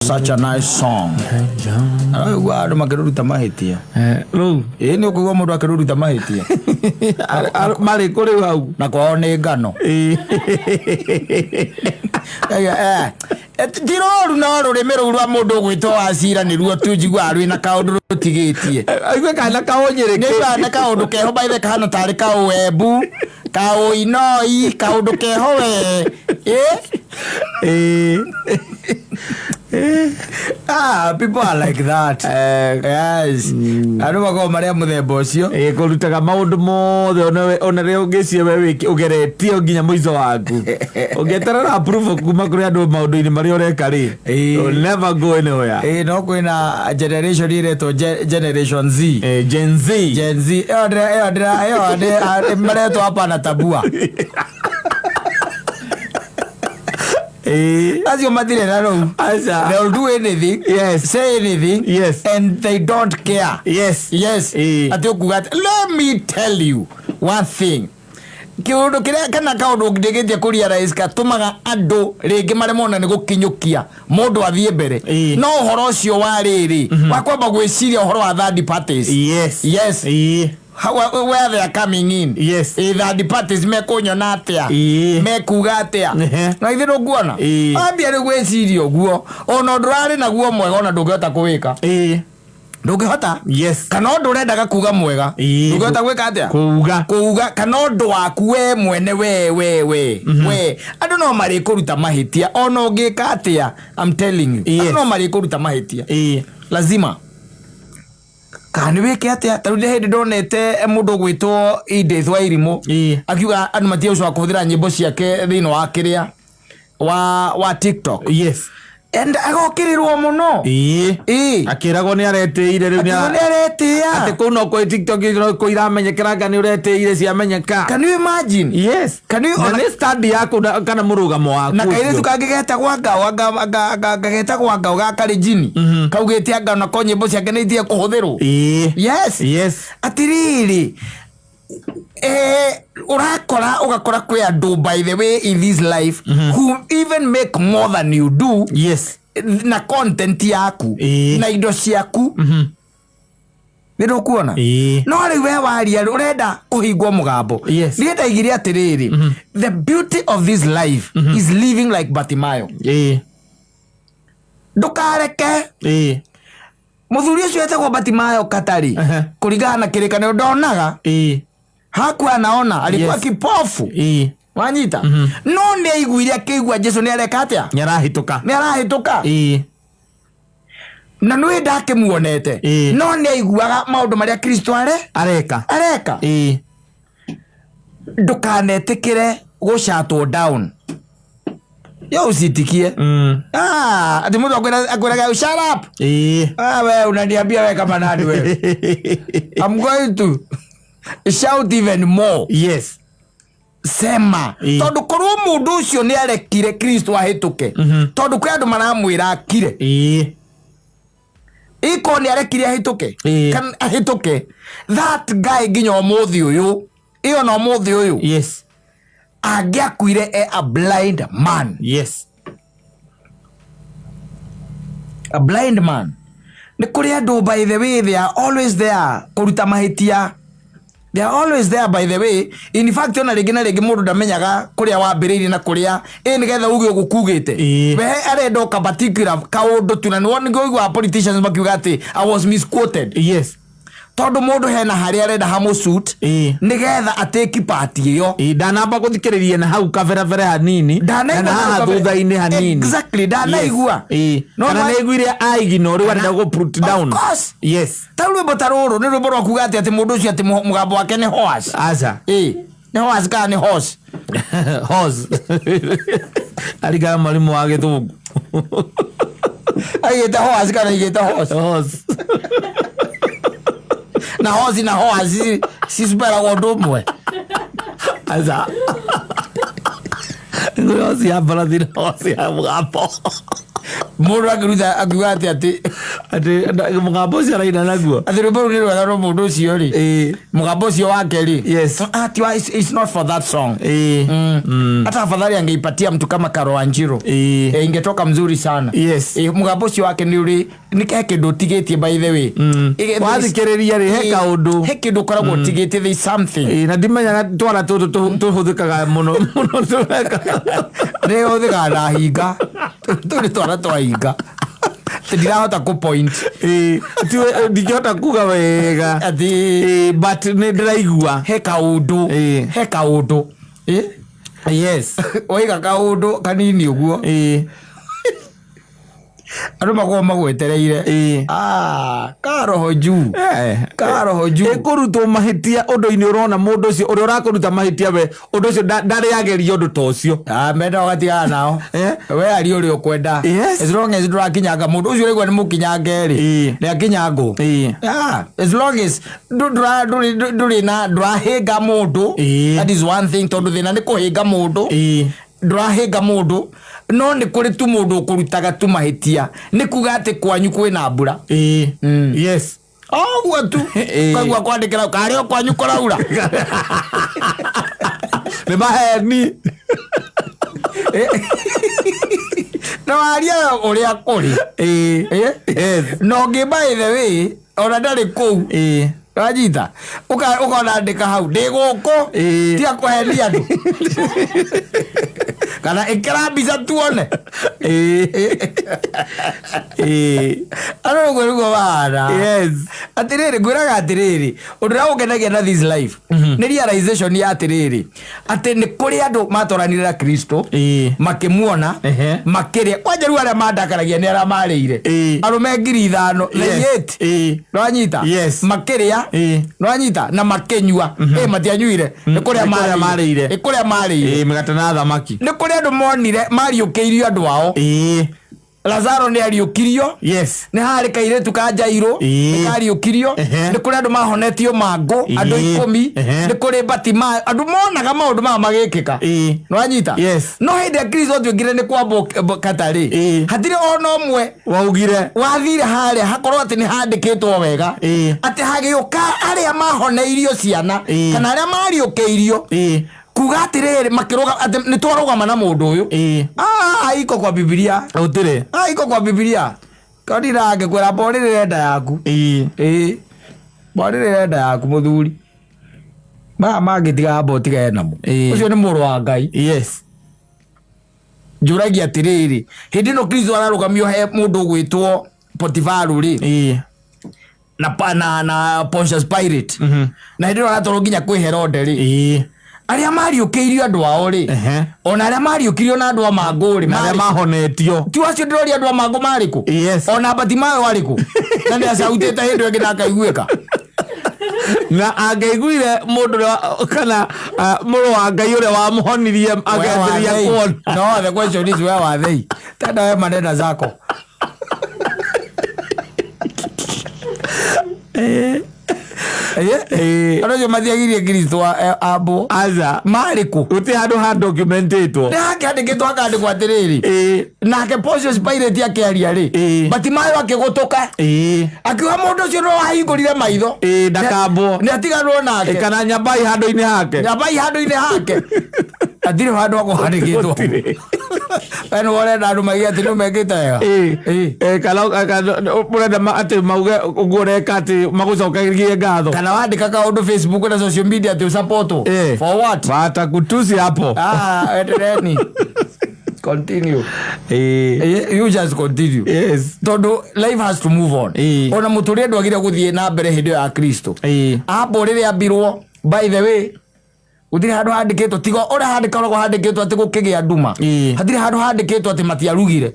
Such a nice song. Guarda, ma che ruta mahitia. Lu. Ni okugwa mundu akiruta mahitia. Mari kuri hau. Na kwao ni ngano. Tiroru na rurimi ruru rwa mundu gwitwo acira ni ruo tunjigwa arwi na kaundu rutigitie. Aigwe kana kaonyereke. Ni kana kaundu keho baithe kana tari kauebu. Kauinoi kaundu keho people are like that. Yes. Anu wako maria muthemba ucio. Kurutaga maundu mothe ona rio ngicie we wiki ugeretio nginya muico waku. Ungeterera approve kuma kuri andu maundu-ini maria ureka ri. You'll never go anywhere. No kwina generation ireto generation Z. Gen Z. Gen Z. Mareto hapa na tabua. As you madile naro. They'll do anything. Yes. Say anything. Yes. And they don't care. Yes. Yes. Let me tell you one thing. Kiundu kiria kana kaundu ngigetie kuria rais katumaga andu ringi maremona ni gukinyukia mundu athie mbere no uhoro ucio wa riri wakwamba gwiciria uhoro wa third parties. Yes. Yes. Where they are coming in. Yes. Third parties mekunyona atia mekuga atia na ithiru nguona ambia ri gwiciria uguo ona ndurari naguo mwega ona ndungihota kuwika ndungihota. Yes. Kana undu urendaga kuga mwega ndungihota gwika atia kuga kana undu waku we mwene we andu no mari kuruta mahitia ona ungika atia. I'm telling you andu no mari kuruta mahitia lazima kani weke atia tarude hindi ndonete mundu gwitwo Edith Wairimu akiuga andu matie uco akuthira nyimbo ciake thiini wa kiria wa TikTok. Yes. And agokirirwo muno akiragwo ni areteire riu ni aretea ati kuno ko TikTok ko iramenyekera ngani ureteire ciamenyeka. Can you imagine? Yes. Can you on study yako kana murugamo waku na kaire tukagegeta gwanga gageta gwanga gakari jini kaugete anga na konyimbo ciake ni ithie kuhuthirwo. Yes. Yes. Atiriri ugakora kwe andu by the way in this life who even make more than you do. Yes. Na content yaku na indo ciaku nido kuona no ri we waria urenda kuhingwo mugambo. Ni ndaigire atiriri the beauty of this life is living like Bartimayo. Ndukareke muthuri ucio etagwo Bartimayo Katari kuringana na kirikano ndonaga hakuwa anaona alikuwa kipofu wanyita no ni aiguire akigwa Jesu ni areka atia ni arahituka na nwe ndake muonete no ni aiguaga maundu maria Kristo areka ndukanetikire guchatwo down yo usitikie ati mundu akwiraga shut up we unaniambia we kama nani we I'm going to shout even more. Yes. Sema tondu korwo mundu ucio ni arekire Kristo ahituke tondu kwe andu maramwira akire iko ni arekire ahituke kan ahituke that guy nginya omuthi uyu iyo no muthi uyu. Yes. Agiakuire a blind man. Yes. A blind man. Ni kuri andu by the way they are always there kuruta mahitia. They are always there by the way. In fact ona ringi na ringi mundu ndamenyaga kuria wambiririe na kuria nigetha uge gukugite we arenda ka particular kaundu tuna ni woni goigwa politicians makiuga ati I was misquoted. Yes. Tondu mundu hena hari arenda hamu suit nigetha ateki party iyo ndanamba kuthikiriria na hau kaveravere hanini na haha thutha-ini hanini. Exactly. Ndanaigua kana naiguire aignore warenda go put down. Yes. Taru botaruru ni rwimbo rwa kuga ati mundu ucio ati mugambo wake ni horse. Aza ni horse kana ni horse horse aliga mwalimu wa githungu ayeta horse kana ayeta horse na hozi si supera godumwe aza ngozi ya baladir hozi ya mugapo mura gruda agwati ati ati mugambo ucio araina naguo ati rwimbo rũu nĩ rwega rwa mũndũ ũcio rĩ mũgambo ũcio wake rĩ yes it's not for that song hata afadhali angeipatia mtu kama Karo Wanjiru ingetoka mzuri sana yes mũgambo ũcio wake nĩ kĩndũ ũtigĩtie by the way wathikĩrĩria rĩ he kĩndũ koragwo ũtigĩtie there is something na ndimenyaga twara tũtũ tũhũthĩkaga mũno nĩ hũthĩkaga na hinga tũrĩ twara twa hinga ndirahota ku point ndingĩhota kuga wega but nĩ ndĩraigua he kaũndũ yes oiga kaũndũ kanini ũguo andũ makorwo magwetereire karoho juu ĩkũrutwo mahĩtia ũndũ-inĩ ũrona mũndũ ũcio ũrĩa ũrakũruta mahĩtia we ũndũ ũcio ndarĩ ageria ũndũ ta ũcio menda ũgatigana nao we ari ũrĩa ũkwenda as long as ndũrakinyanga mũndũ ũcio ũraigua nĩ mũkinyange-rĩ nĩ akinyangwo as long as ndũrahĩnga mũndũ that is one thing tondũ thĩna nĩ kũhĩnga mũndũ ndũrahĩnga mũndũ no nĩ kũrĩ tu mũndũ ũkũrutaga tu mahĩtia nĩ kuga atĩ kwanyu kwĩna mbura yes ũguo tu kaigua kwandĩkĩra karĩo kwanyu kũraura nĩ maheni na waria ũrĩa kũrĩ no ngĩ by the way ona ndarĩ kũu wajita ũkonandĩka hau ndĩ gũkũ tia kũhenia andũ kana ĩkĩra mbica tuone andũ nĩguo wahana atĩrĩrĩ ngwĩraga atĩrĩrĩ ũndũ ũrĩa ũngenagia na this life nĩ realization ya atĩrĩrĩ atĩ nĩ kũrĩ andũ matwaranire na Kristo makĩmuona makĩrĩa kwanja rĩu arĩa mandakaragia nĩ arĩa marĩire arũme 5,000 nĩwanyita makĩrĩa nĩwanyita na makĩnyua matianyuire nĩ kũrĩa marĩire mĩgate na thamaki nĩ kũrĩ andũ monire mariũkĩirio andũ ao Lazaro nĩ ariũkirio nĩ harĩ kairĩtu ka Jairũ nĩ kariũkirio nĩ kũrĩ andũ mahonetio mangũ andũ 10 nĩ kũrĩ Batimayo andũ monaga maũndũ maya magĩkĩka nĩwanyita no hĩndĩ ya Kristo tuĩkire nĩ kwamboka tarĩ hatirĩ ona ũmwe waugire wathire harĩa hakorwo atĩ nĩ handĩkĩtwo wega atĩ hagĩũka arĩa mahoneirio ciana kana arĩa mariũkĩirio kuga atĩrĩrĩ makĩroga atĩ nĩ twarũgama na mũndũ ũyũ iko kwa Biblia ũtĩrĩ iko kwa Biblia kadira ngĩkwĩra mborĩrĩre nda yaku mborĩrĩre nda yaku mũthuri maya mangĩtiga mbotige namo ũcio nĩ mũrũ wa Ngai njũragia atĩrĩrĩ hĩndĩ ĩno Kristo ararũgamio he mũndũ gwĩtwo Potifaru rĩ na Pontius Pilate na hĩndĩ ĩno aratwarwo nginya kwĩ Herode rĩ arĩa mariũkĩirio andũ ao rĩ ona arĩa mariũkirio na andũ a mangũ rĩ arĩa mahonetio ti acio ndĩroria andũ a mangũ marĩkũ ona Batimayo arĩkũ na nĩ acautĩte hĩndĩ ĩngĩ na akaiguĩka na angĩiguire mũndũ kana mũrũ wa Ngai ũrĩa wamũhonirie agĩambĩrĩria kuona no the question is where were they tena we manenda zako Ano mathiagirie Kristo abo aza marĩkũ uti handũ documentatwo nake andĩkĩtwo akandĩkwo atĩrĩrĩ nake Pontius Pilate akĩaria rĩ Batimayo akĩgũtũka akiuga mũndũ ũcio no ahingũrire maitho ndakambwo nĩ atiganwo nake kana Nyabai handũ-inĩ hake atirĩ handũ akũhandĩkĩtwo wena ũrenda andũ maiga atĩ nĩmekĩte wega kana ũrenda atĩ mauge ũguo ũreka atĩ magũcokerie ngatho kana wandĩka kaũndũ Facebook na social media atĩ ũsapotwo for what watakutusi hapo endeleni continue you just continue tondũ life has to move on ona mũtũrĩa ndwagire gũthiĩ na mbere hĩndĩ ya Kristo abo rĩrĩa ambirwo by the way uthire handũ handĩkĩtwo tiga ũrĩa handĩkoragwo handĩkĩtwo atĩ gũkĩgĩa nduma hatirĩ handũ handĩkĩtwo atĩ matiarugire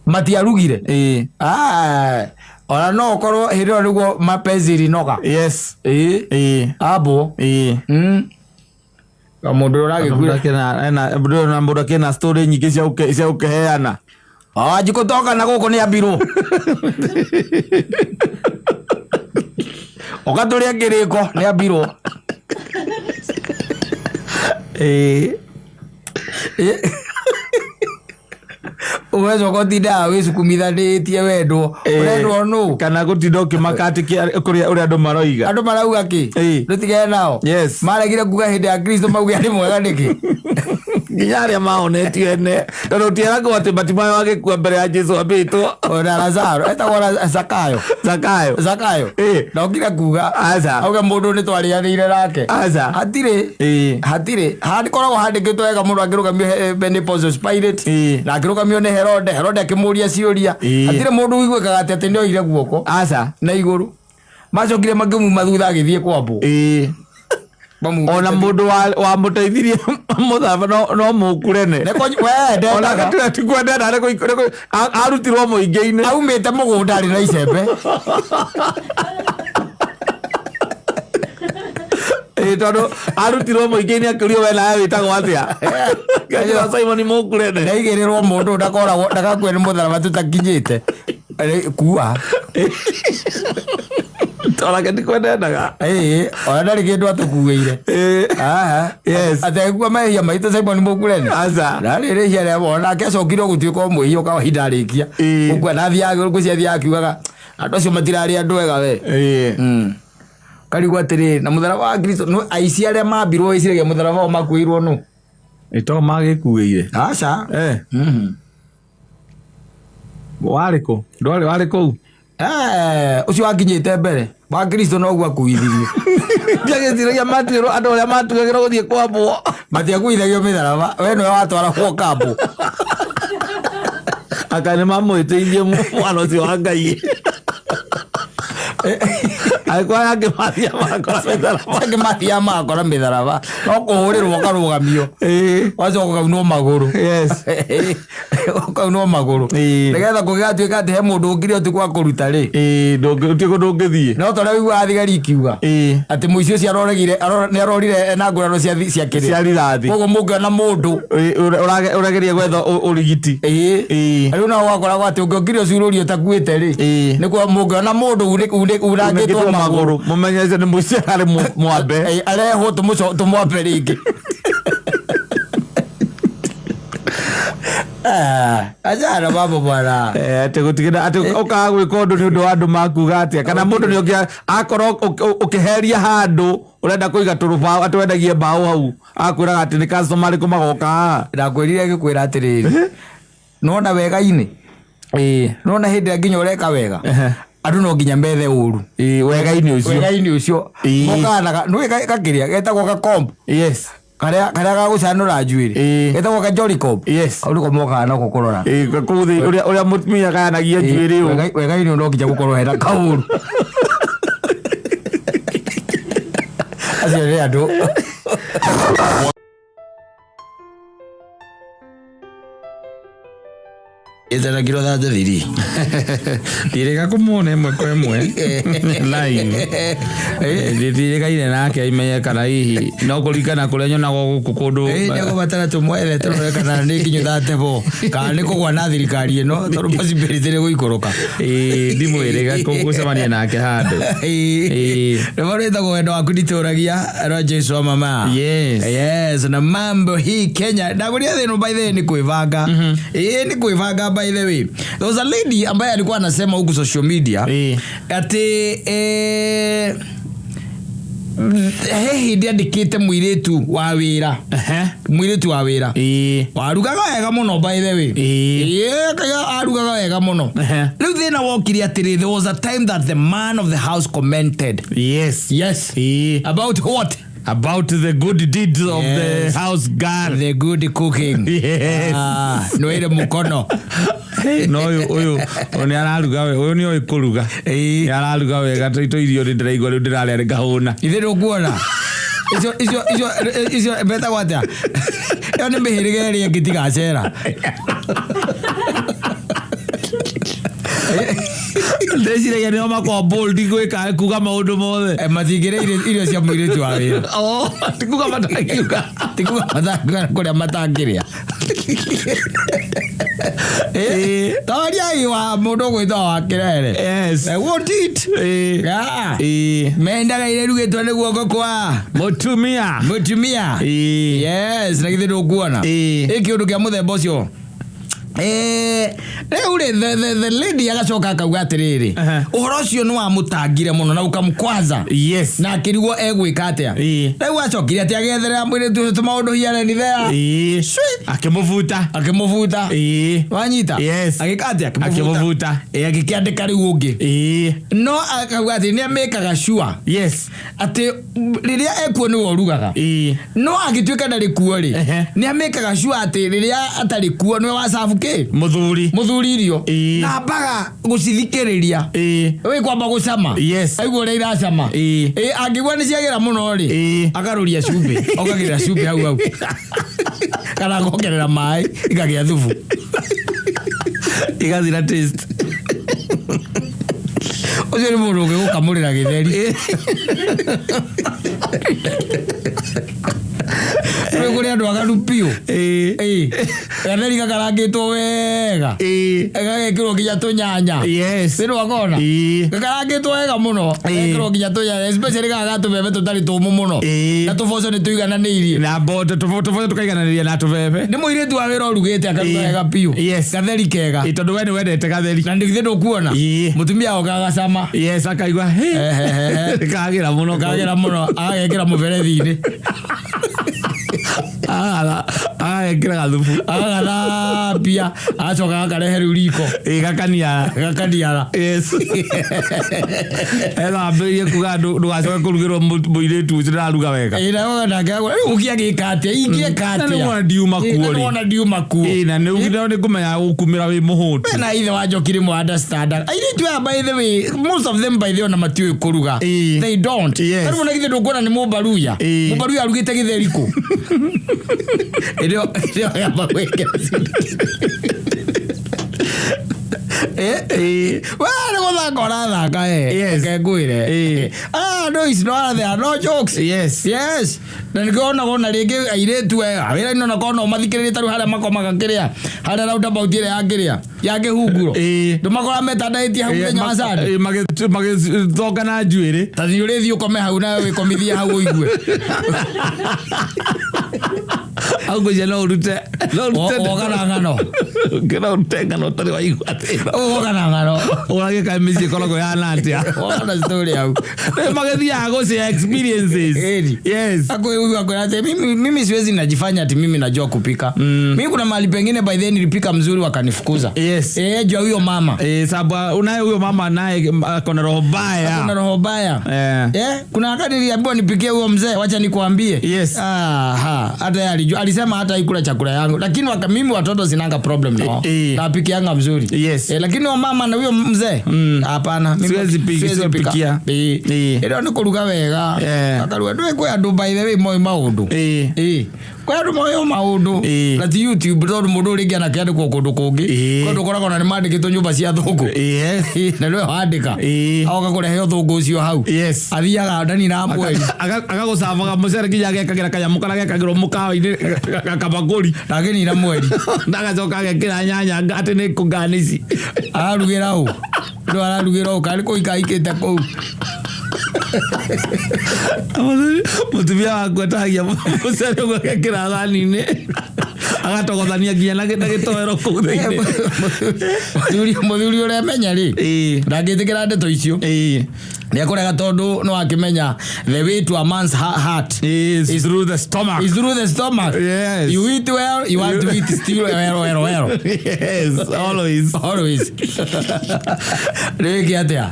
matiarugire ona no ũkorwo hĩndĩ ĩyo nĩguo mapenzi rinoga abo mũndũ ũragĩkuĩra kĩna story nyingĩ cia gũkĩheana njikũtoka na gũkũ nĩ ambirwo ũgatũrĩa kĩrĩko nĩ ambirwo uwezo kotinda wisukumithanĩtie wendo urendwo no kana gutinda ukimakati kuria uri andu marauga ki rutigene nao maregire kuga hindi ya Kristo mauge ari mwega niki nginya aria mahonetio ene tondu tieragwo ati Batimayo agikua mbere ya Jesu ambitwo ona Lazaro etagwo Zakayo ndokire kuga auga mundu ni twarianĩire nake hatire handikoragwo handikitwo wega mundu angirugamio ni Pontius Pilate na angirugamio ni Herode akimuria ciuria hatire mundu wiguikaga ati nioire guoko na iguru macokire magimuma thutha agithie kwambo ona mundu wa muteithirie muthaba no mukurene ona gatira tikwenda na arutirwo muingi-ini aumite mugunda ari na icembe tondu arutirwo muingi-ini akiurio we nawe witagwo atia gathira Simon mukurene ndaigirirwo mundu ndakoragwo ndagakuwe ni mutharaba tutakinyite kuwa Tolake ndikwendaga ona ndari kindu atukuire ategua mehia maitũ Simon mukurene ndari rĩhia rĩa bona acokire gũtuĩka mũhio kawaida arĩkia ũguo nathiaga gũciathiaga akiugaga andũ acio matirarĩ andũ ega we karigwo atĩrĩ na mũtharaba wa Kristo no aici arĩa mambirwo iciragia mũtharaba makuĩirwo no ito magĩkuĩire aca warĩkũ ndwarĩ warĩ kũu ucio wakinyite mbere wa Kristo no gwa kuithirio ndiagĩtiragia matwĩrwo andũ arĩa matugagĩrwo gũthiĩ kwambwo matiakuithagio mĩtharaba we nĩwe watwaragwo kambo aka nĩ mamwĩtĩirie mwana ũcio wa Ngai alikuwa angĩmathia makora mĩtharaba no kũhũrĩrwo karũgamio wacoka kaunwo magũrũ kaunwo magũrũ nĩgetha kũgĩgatuĩka atĩ he mũndũ ũngire ũtukwa kũruta rĩ ndũngĩthiĩ no tondũ wiguaga thigari ikiuga atĩ mũici ũcio nĩ arorire na ngũrano cia rithathi koguo mũngĩona mũndũ ũrageria gwetha ũrigiti rĩu no wakoragwo atĩ ũngĩokire ũcurũrio ũtakuĩte rĩ nĩkuo mũngĩona mũndũ urangĩtwo magũrũ mũmenyece nĩ mũici arĩ mwambe arehwo tũmwambe rĩngĩ ajara babo bwana ati gutigina ati ukaga gwika undu ni undu wa andu makuga atia kana mundu ni ukia akorwo ukiheria handu urenda kuiga turuba atwendagie mbao hau akwiraga ati ni customer ku magoka ndakwirire gikwira atiriri nona wega-ini nona hindi nginya ureka wega andu no nginya methe uru wega-ini ucio mokanaga nwi gakiria getagwo gakombo karia gagucanura njuiri getagwo kajori kombo uriko mokaga no gukorora kuthi uria mutumia gayanagia njuiri wega-ini no nginya gukorwo hena kauru acio ni andu Itana kiro da thiri. Direga kumone mwe kwa mwe. Line. Direga ine nake imenya kana hihi no kulikana kulenyo na gukundu. Nego batara tumwele kana ni kinyo date bo. Kana ko gwa na thirikari ino toru possibility guikoroka. Ndimwirega kugucemania nake handu. Nĩmarĩta gwenda waku nditũragia Roger wa mama. Yes na mambo hii Kenya. Ndaguria thĩno by the way ni kwĩvanga. Ni kwĩvanga by the way. There was a lady ambaye alikuwa anasema huku social media ati hehe ndiandikite muiretu wa wira muiretu wa wira warugaga wega muno by the way kaya arugaga wega muno riu thina wokiri atiri there was a time that the man of the house commented about what about the good deeds of the house girl, the good cooking. No ile mukono no uyu oni araruga we uyu ni oy kuruga araruga we gato irio ndiraigwa riu ndirarĩa ngahuna ithe ndukuona icio beta wata yo ni mihirige ĩrĩa ngĩtigacera ndeciragia nĩo makwa bold gwĩka kuga maũndũ mothe matingĩrĩa irio cia mũirĩtu wa wĩra tikuga matangiuga kũrĩa matangĩrĩa toriai wa mũndũ gwĩtwo wa kĩrere I want it mendaga irerugĩtwo nĩ guoko kwa mũtumia yes na githĩ ndũkuona kĩũndũ kĩa mũthemba ũcio the lady agacoka akauga atiriri uhoro ucio ni wa mutangire muno na ukamkwaza yes na akirigwo egwika atia rĩu acokire ati agetherera mwire tu maundu hiare ni there akimuvuta wanyita yes agikati akimuvuta agikiandika riu ungi no akauga ati ni amekaga sure yes ati riria ekuo ni worugaga no agituika ndari kuo ri ni amekaga sure ati riria atari kuo ni wa safuke muthuri irio na baga gucithikiriria we kwamba gucama aigwo ri iracama angigwa ni ciagira muno ri agaruria cumbi okagira cumbi hau kana ngogerera mai ikagia thubu igathira taste ucio ni mundu gukamurira githeri kuri andu agarupio gatheri gakarangitwo wega gagekirwo nginya tunyanya nĩ wakona gakarangitwo wega muno gagekirwo nginya tunyanya especially gaga tubebe tutari tumu muno na tuboco nĩ tuigananĩirie na mbote tuboco tukaigananĩria na tubebe nĩ mũirĩtu wa wĩra ũrugĩte akaruga wega piũ gatheri kega tondũ we nĩ wendete gatheri na ndĩgithĩ ndũkuona mũtumia ogagacama akaigua kagira muno agekĩra mũberethi-inĩ agekĩra gathubu agathambia acoka akarehe rĩu riko gakaniara ethambĩrie kuga ndũgacoke kũrugĩrwo mũirĩtu ũcio ndĩraruga wega ũkĩagĩka atĩa ingĩka atĩa ndiuma kuo na nĩ ngũmenya gũkumĩra wĩ mũhũtu na ithe wa njoki rĩmwe understand airĩtu aya by the way most of them by the way ona matiũĩ kũruga they don't tarĩu na githĩ ndũkuona nĩ mũmbaruya arugĩte gĩtheri kũ ndio yamba kweka wale gũthaka ũrathaka ngengwĩre no is no there are no jokes yes na nĩkĩona rĩngĩ airĩtu wĩra-inĩ ona kona ũmathikĩrĩrie tarĩu harĩa makomaga kĩrĩa harĩa roundabout ĩrĩa ya kĩrĩa ya kĩhunguro ndũmakora metandaitie hau mũthenya wa Sunday magĩthonga na njuĩrĩ ta nĩ ũrĩthiĩ ũkome hau nawe wĩkomithie hau ũigue augoja no urute ogana ngano ngeno urute ngano tari waigua atĩra ogana ngano ũragĩka mĩciĩ ĩkoragwo yana atĩa ogana story hau magethiaga gũshare experiences akwĩigua ati mimi siwezi najifanya ati mimi najua kupika mimi kuna mahali pengine by then nilipika mzuri wakanifukuza jua huyo mama sababu unaye huyo mama naye akona roho mbaya kuna wakati niliambiwa nipikie huyo mzee wacha nikuambie hata alisema hata ikula chakula yangu lakini mimi watoto sinanga problem nao napikianga mzuri lakini wa mama na huyo mzee hapana siwezi pikia ndio nikuruga wega akaruga ndwe kwa andu by the way moi maundu kwa andu moi maundu na YouTube ndo mundu ringi ana kiandi kwa kundu kungi kundu koragwo na mandikitwo nyumba cia thungu na ndio handika aoka kurehe thungu ucio hau athiaga ndani na mweri agagucabaga mucere nginya agekagira kanyamu kana gekagirwo mukawa-ini kabaguri lakini ira mweri ndagacoka agekira nyanya ati ni kunganici ararugira u ndo ararugira u kari kuikaikite kuu mutumia wakwa tagia mucere gwekira thani-ini agatogothania nginya na gĩtoero kũu thĩinĩ mũthuri ũrĩa menya rĩ ndangĩtĩkĩra ndeto icio nĩekũrega tondũ no akĩmenya the way to a man's heart is through the stomach. Yes. You eat well, you want to eat still well. Yes, always. Rĩngĩ atĩa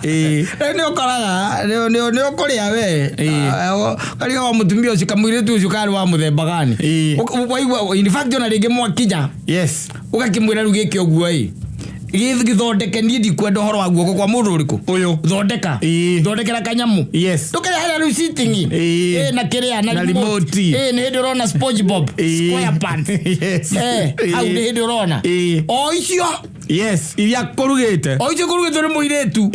nĩ ũkoraga nĩ ũkũrĩa we kariga wa mũtumia ũcio kamũirĩtu ũcio karĩ wa mũthemba gani waigua in fact ona rĩngĩ mwakinya ũgakĩmwĩra rĩu gĩkĩ ũguo gĩthondeke niĩ ndikwenda ũhoro wa guoko kwa mũndũ ũrĩkũ ũyũ thondekera kanyamu ndũkĩrĩa harĩa rĩu sitting na kĩrĩa na remote nĩ hĩndĩ ũrona SpongeBob SquarePants hau nĩ hĩndĩ ũrona o icio Yes, iria kurugite. O icio kurugite ni muiretu.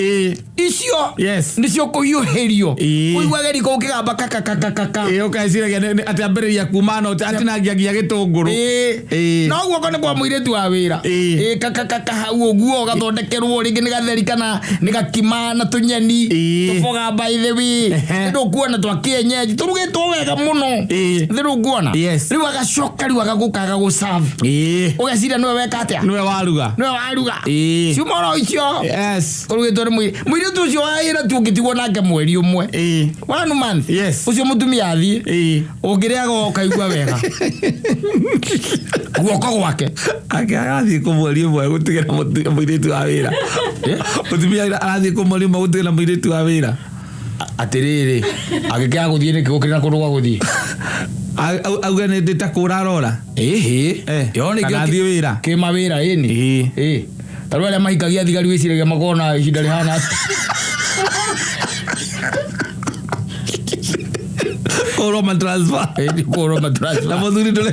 Icio. Yes. Nicio kuhiuhirio. Uigwa geri ko kigamba kakakakaka. Ukaiciragia ati ambiriria kumana ati nagiagia gitunguru. No guo kone kwa muiretu wa wira. Kakakaka hau uguo gathondekerwo ringi ni gatheri kana ni gakimana tunyeni. Tufoga by the way. Ndo kuona twa kienyeji turugitwo wega muno. Thiru kuona. Riu agacoka riu agagukaga go serve. Ugacira niwe weka atia? Niwe waruga. Ciumoro icio. Yes. Kurugitwo ni muiretu ucio waira tu ngitigwo nake mweri umwe. 1 month. Ucio mutumia athie. Ungiria ukaigua wega. Guoko gwake. Agathie ku mweri umwe gutigera muiretu wa wira. Mutumia arathie ku mweri umwe gutigera muiretu wa wira. Atiriri agikea guthie ni kigukirira kundu gwa guthie. Auga ni ndita kurarora. Yone gathie wira. Kima wira ini. Taru ale mahikagia thigari wiciragia makona ihinda rihana. Koroma transfer. Koroma transfer. Na muthuri ndole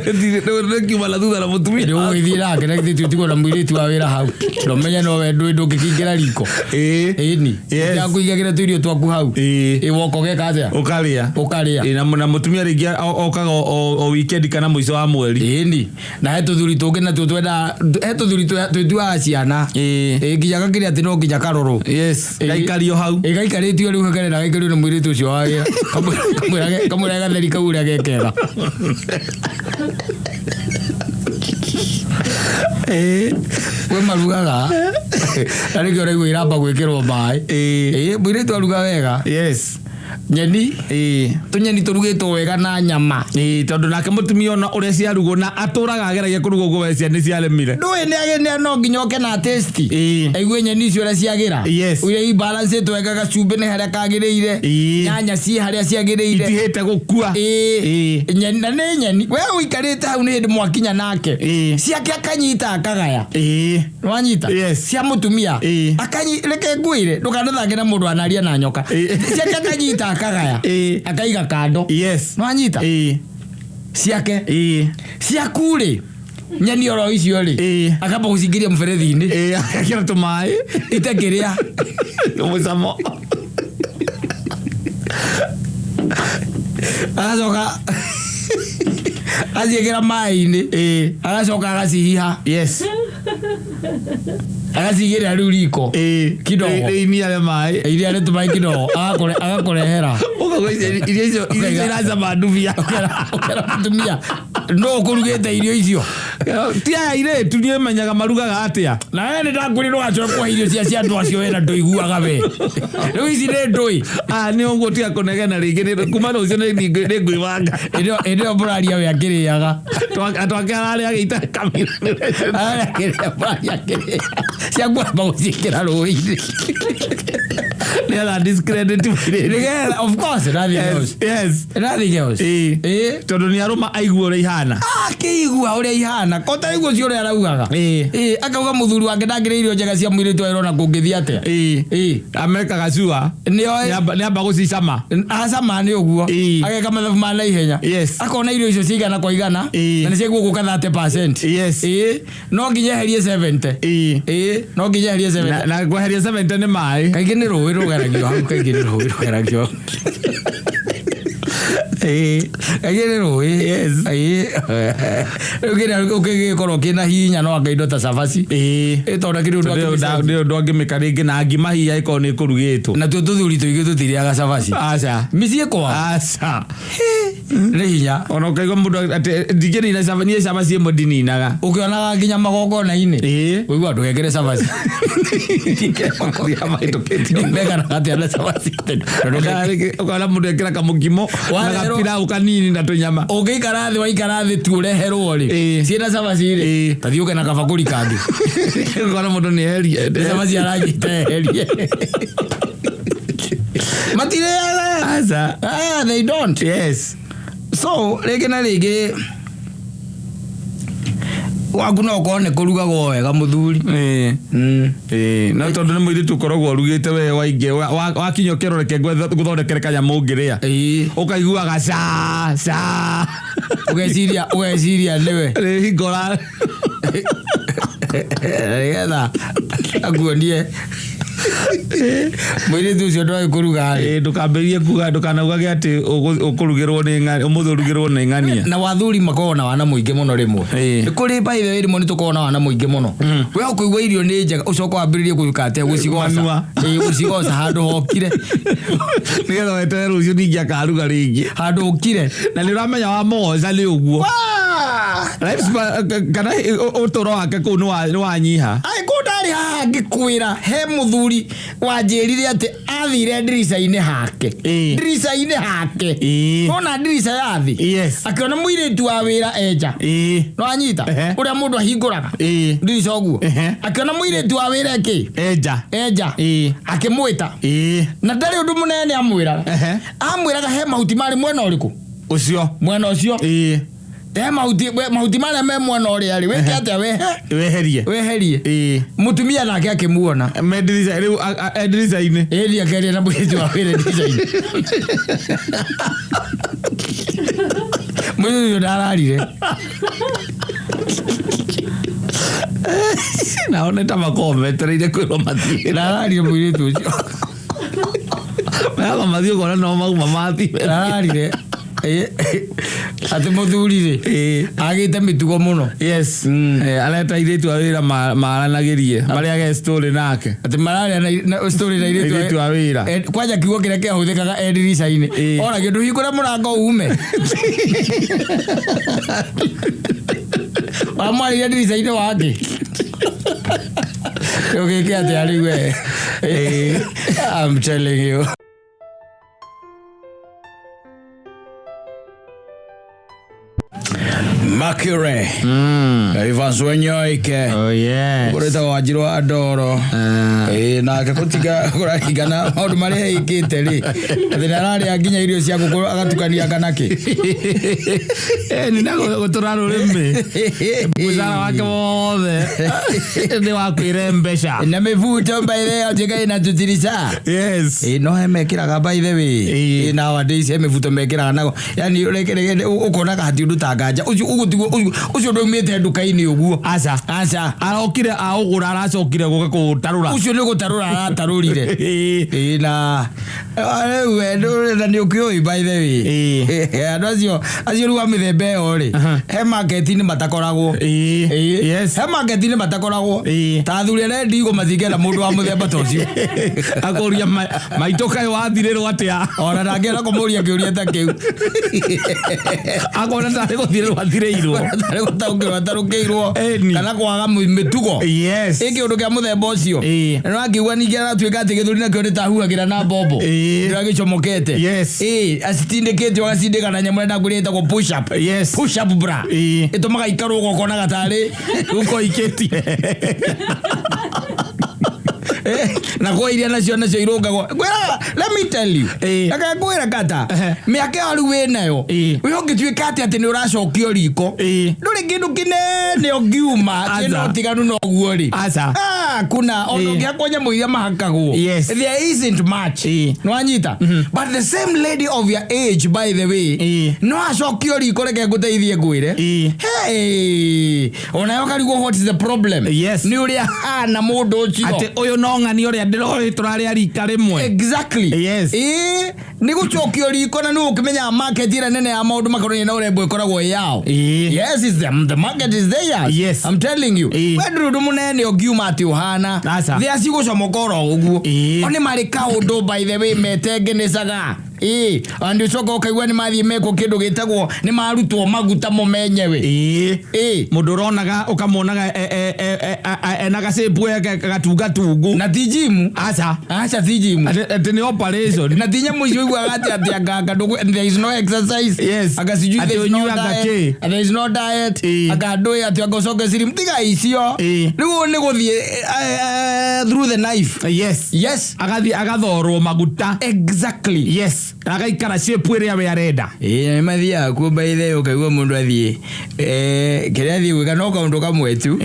kiumala thutha na mutumia. Ndio ithie nake na githiti tigo na muiritu wa wira hau. No menya no we ndungikingira riko. Ni. Ya kuigagira tuirio twaku hau. Woko geka atia? Ukaria. Na mutumia ringi okaga o weekend kana mwico wa mweri. Ni. Na he tuthuri tungi na twenda he tuthuri twendua ciana. Nginya kiria ati no nginya karoro. Gaikario hau. Gaikaritio riu hekere na gaikario na muiritu ucio wa wira. Kamura gatheri kaura gekega. We marugaga. Ari kyo rego iramba gwikirwo mai. Muiritu aruga wega. Nyeni tunyeni turugitwo wega na nyama tondu nake mutumia ona uria ciarugwo na aturaga ageragia kuruga uguo we ciana ciaremire ndui ni agene no nginyoke na taste aigwe nyeni icio uria ciagira uria i balance twega gacumbi ni haria kagiriire nyanya ci haria ciagireire itihite gukua nyeni na ni nyeni we uikarite hau ni ndi mwakinya nake ciake akanyita akagaya nwanyita cia mutumia akanyi reke ngwire ndukanathange na mundu anaria na nyoka ciake akanyita akagaya akaiga kando nwanyita ciake ciakure nyeni oro icio ri akamba gucingiria mferethi-ini akira tumai itekiria mucamo agacoka aciĩkĩra maĩ-inĩ agacoka agacihiha agacigĩrĩra rĩu riko kidogo iniare maĩ iria rĩ tũmaĩ kidogo agakũrehera irio icio iracama ndubia ũkera mũtumia no ũkũrugĩte irio icio ti aya airĩtu niĩ menyaga marugaga atĩa na we nĩ ndakwĩrĩ ndũgacoka kuoya irio cia andũ acio wena ndũiguaga we rĩu ici nĩ ndũĩ nĩ ũguo tiga kũnegena rĩngĩ kuma rũciũ nĩ ngwĩbanga ĩndĩ ĩyo mũraria we akĩrĩaga twake ararĩa agĩita kamira ciakwamba gũciĩkĩra rũĩ-inĩ nĩgetha discredit of course nothing else tondũ nĩ arũma aigua ũrĩa ihana akĩigua ũrĩa ihana kota igua cio ũrĩa araugaga akauga mũthuri wake ndangĩrĩ irio njega cia mũirĩtu aĩrona kũngĩthiĩ atĩa amekaga cua nĩ amba gũcicama acama nĩ ũguo ageka mathabu ma na ihenya akona irio icio ciigana kwa igana na nĩ ciaguo gũka 30% no nginya eherie 70 no nginya eherie 70 na kweheria 70 nĩ maĩ kaingĩ nĩ rũĩ rũgeragio hau kaingĩ nĩ rũĩ rũgeragio kaingĩ nĩ rũĩ rĩu kĩrĩa ũkĩgĩkorwo kĩna hinya no anga indo ta cabaci ĩtonda kĩrĩ ũndũ angĩmĩka rĩngĩ na ngima hihi angĩkorwo nĩ ĩkũrugĩtwo natuo tũthuri tũingĩ tũtirĩaga cabaci mĩciĩ kwa nĩ hinya ona ũkaigua mũndũ atĩ ndingĩnina cabaci ĩmwe ndininaga ũkĩonaga nginya magongona-inĩ ũigua ndũgekĩre cabaci ndĩmekanaga atĩa na cabaci ũkona mũndũ ekĩra kamũkimo na gapiraũ kanini na tũnyama ũngĩikara thĩ waikara thĩ tu ũreherwo rĩ ciĩna cabaci rĩ ta thiĩ ũke na kabakũri kangĩ ũkona mũndũ nĩ eherie cabaci aranyita eherie matirĩaga they don't so rĩngĩ na rĩngĩ waku no ũkorwo nĩ kũrugagwo wega mũthuri no tondũ nĩ mũirĩtu ũkoragwo ũrugĩte we waingĩ wakinya ũkĩroreke gũthondekere kanyamũ ũngĩrĩa ũkaiguaga ũgeciria nĩwe hingora Nĩgetha akuonie mũirĩtu ũcio ndoĩ kũruga ndũkambĩrĩrie kuga ndũkanaugage atĩ ũkũrugĩrwo nĩ ng'ania ũmũthĩ ũrugĩrwo nĩ ng'ania. Na wathuri makoragwo na wana mũingĩ mũno rĩmwe. Nĩ kũrĩ by the way rĩmwe nĩtũkoragwo na wana mũingĩ mũno. We ũkũigua irio nĩ njega ũcoka wambĩrĩrie gũka atĩa gũcigoca. Gũcigoca handũ hokire. Nĩgetha wetere rũciũ ningĩ akaruga rĩngĩ handũ hokire. Na nĩ ũramenya wamoca nĩ ũguo. Kana ũtũro wake kũu nĩ wanyiha. Ndarĩ haha ngĩkwĩra he mũthuri wanjĩrire atĩ athire ndirica-inĩ hake. Ndirica-inĩ hake. Wona ndirica ya thĩ. Akĩona mũirĩtu wa wĩra enja. No anyita ũrĩa mũndũ ahingũraga ndirica ũguo. Akĩona mũirĩtu wa wĩra eki enja. Akĩmwĩta. Na ndarĩ ũndũ mũnene amwĩraga. Amwĩraga he mahuti marĩ mwena ũrĩkũ? Ũcio. Mwena ũcio. Mahuti marĩa me mwena ũrĩa rĩ wĩke atĩa weherie. Mũtumia nake akĩmuona ndirica-inĩ ĩrĩa keria na mũirĩtu wa wĩra ndirica-inĩ. Mũirĩtu ũcio ndararire. Nao nĩ ta makometereire kwĩrwo mathiĩ. Ndararire mũirĩtu ũcio. Mega mathiĩ ũkona no mauma mathiĩ. Ndararire. Ati mũthuri rĩ agĩte mĩtugo mũno. Areta airĩtu a wĩra maranagĩrie marĩage story nake ati mararĩa story na airĩtu a wĩra. Kwanja kiugo kĩrĩa kĩahũthĩkaga ndirica-inĩ ona kĩndũ hingũra mũrango ume. Wamwarĩria ndirica-inĩ wake ũgĩke atĩa rĩu we. I'm telling you. Mercury. Evans Wanyoike. Oh yes. Kureta Wanjiru wa Ndoro. Na akakotika kurahigana maundu maria ikite ri. Athina arari aginya irio cia ngũkũ agatukania kanaki. Ni na guturaro rime. Muzara wake wothe. Ni wakwire mbeca. Na mivuto by the way jega ina tutirica. Yes. No hemekiraga by the way. Nowadays hemivuto mekiraga nago. Yani ukonaga hati undu tanganja. Ucio ndoimite nduka-inĩ ũguo. Aca arokire aũgũra aracokire gũka gũtarũra. Ucio nĩ gũtarũra aratarũrire. Na rĩu nĩ ũkĩũĩ by the way. Andũ acio rĩu mĩthemba ĩyo rĩ he market-inĩ matakoragwo. He market-inĩ matakoragwo. Ta athuri arĩa ndigũ matingĩenda mũndũ wa mũthemba ta ũcio. Akũria maitũ kaĩ wathirĩrwo atĩa. Ona ndangĩenda kũmũria kĩũria ta kĩu. Akona tarĩ gũthirĩrwo athirĩirwo. Tarĩ gũtaũkĩrwo atarũkĩirwo. Kana kwaga mĩtugo. Ĩkĩ ũndũ kĩa mũthemba ũcio. No akĩigua ningĩ aratuĩka atĩ gĩthũri nakĩo nĩtahuhagĩra na mbombo. Nĩagĩcomokete. Acitindĩkĩte agacindĩka na nyamũ ĩrĩa ngũrĩa ĩtagwo push up. Push up bra. Ĩtũmaga ikarwo ũkonaga tarĩ ũkoikĩtie. Na kwa iria nacio irũngagwo. Let me tell you. Akakwĩra kata. Mĩaka ĩyo rĩu wĩnayo. We ũngĩtuĩka atĩ nĩ ũracokio riko. Ndũrĩ kĩndũ kĩnene ũngiuma kĩndũ ũtiganu na ũguo rĩ. Kuna ona ũngĩakwo nyamũ iria mahakagwo. There isn't much. Nĩwanyita. But the same lady of your age by the way. No acokio riko reke ngũteithie ngwĩre. Ona yo karigwo what is the problem. Nĩ ũrĩa hana mũndũ ũcio. Atĩ ũyũ no ng'ani ũrĩa ndĩroĩ tũrarĩa rika rĩmwe. Exactly. Nĩ gũcokio riko na nĩ ũkĩmenya market ĩrĩa nene ya maũndũ makorwo na ũrembo ĩkoragwo yao. Yes, the market is there. I'm telling you. Wendũ ũndũ mũnene ũngiuma atĩ ũhana. Thĩa cigũcomoka oro ũguo. Oni marĩ kaũndũ by the way metengenecaga. Andi ucoka ukaigua nĩ mathiĩ meko kĩndũ gĩtagwo nĩ marutwo maguta mũmenyewe. Mũndũ ũronaga ũkamonaga ena gacepu gatungatungu. Na ti gym. Aca ti gym. Atĩ nĩ operation. Na ti nyamũ icio iguaga atĩ anga there is no exercise. Agasijui there is no diet. Akandũĩ atĩ agacoka slim tiga icio. Rĩu nĩ gũthiĩ through the knife. Agathiĩ agathorwo maguta. Exactly. Agaikara shape ĩrĩa we arenda. Nĩ mathiaga kuo by the way ũkaigua mũndũ athiĩ kĩrĩa athiĩ gwĩka no kaũndũ kamwe tu.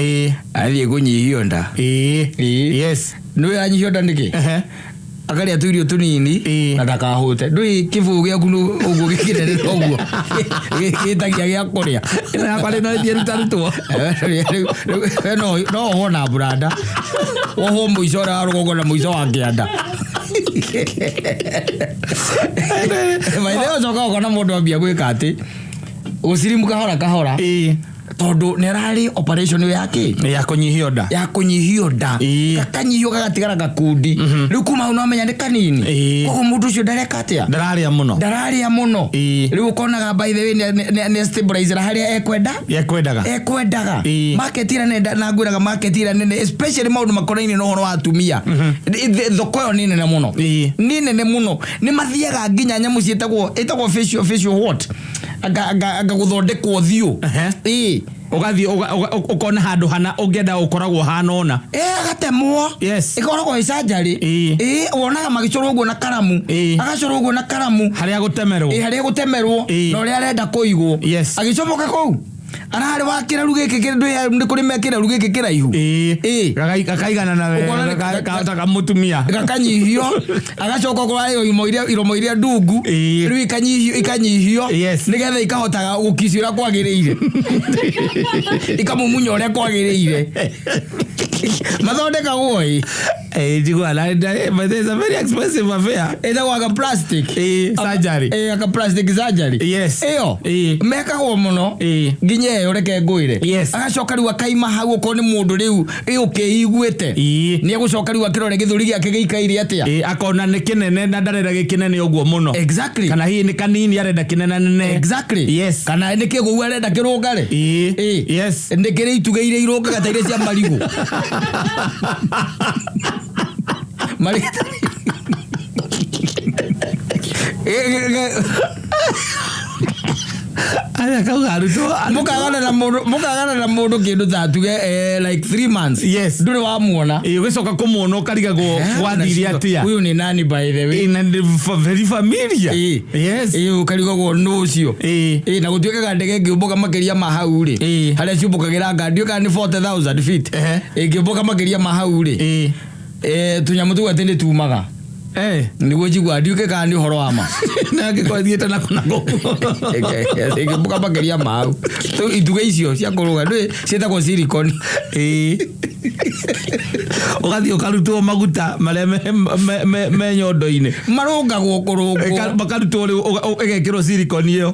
Athiĩ kũnyihio nda. Nĩ anyihio nda nĩkĩ? akaria tuirio tunini na ndakahute ndui kibu giaku uguo gikirere oguo gitagia gia kuria ina kwale no thie rutarutwo no hona brada oho muico ra rugongo na muico wa kianda maithe coka ukona mundu ambia gwika ati ucirimu kahora tondu nerari operation yake ya kunyihio nda kakanyihio gagatigara gakundi riu kuma no amenya ni kanini koguo mundu ucio ndareka atia ndararia muno riu ukonaga by the way ne stabilizer haria ekwendaga market ira nenda na ngwiraga market ira nene especially maundu makoraini no horo wa atumia thoko yo ni nene muno ni mathiaga nginya nyamu cietagwo facial what aga guthondekwo thiu ugathi ukona handu hana ungenda ukoragwo hanona agatemwo ikoragwo surgery wonaga magicorwo uguo na karamu agacorwo uguo na karamu haria gutemerwo no ria arenda kuigwo agicomoka kou arari wakira rugeke kindu ndi kuri mekira rugeke kiraihu gakaigana na ka mutumia gakanyihio agacoka kwa iromo iria ndungu riu ikanyihio nigetha ikahotaga gukicira kwagiriire ikamumunya uria kwagiriire mathondeka goi jigwa but it's a very expensive affair eda waga plastic surgery aka plastic surgery iyo mekagwo muno nginya yo reke ngwire agacoka riu akaima hau ukoni mundu riu ukiiguite ni egucoka riu akirore githuri giake giikaire atia akona ni kinene na ndarenda gikinene uguo muno kana hii ni kanini arenda kinene nene kana ni kiguo arenda kirungare ni kiri itugeire irunga gataire cia marigu aya kaugaruto mukagana na mundu kindu thatuge like 3 months ndure wa muona ugicoka kumuona ukarigagwo wathiria atia huyu ni nani by the way very familiar ukarigagwo nucio na gutwikaga ndege ngiumbuka makiria mahau ri haria ciumbukagira ngandi uka ni 40,000 feet ngiumbuka makiria mahau ri tunyamu tu atende tumaga niguo jigwa ndiuke kana ni horo ama na ngikothiete na kunako ngiumbuka makiria mahau tu ituge icio cia kuruga ndui cietagwo silicone ugathi ukarutwo maguta maria me nyondo-ini marungagwo kurungwo makarutwo riu egekirwo silicone iyo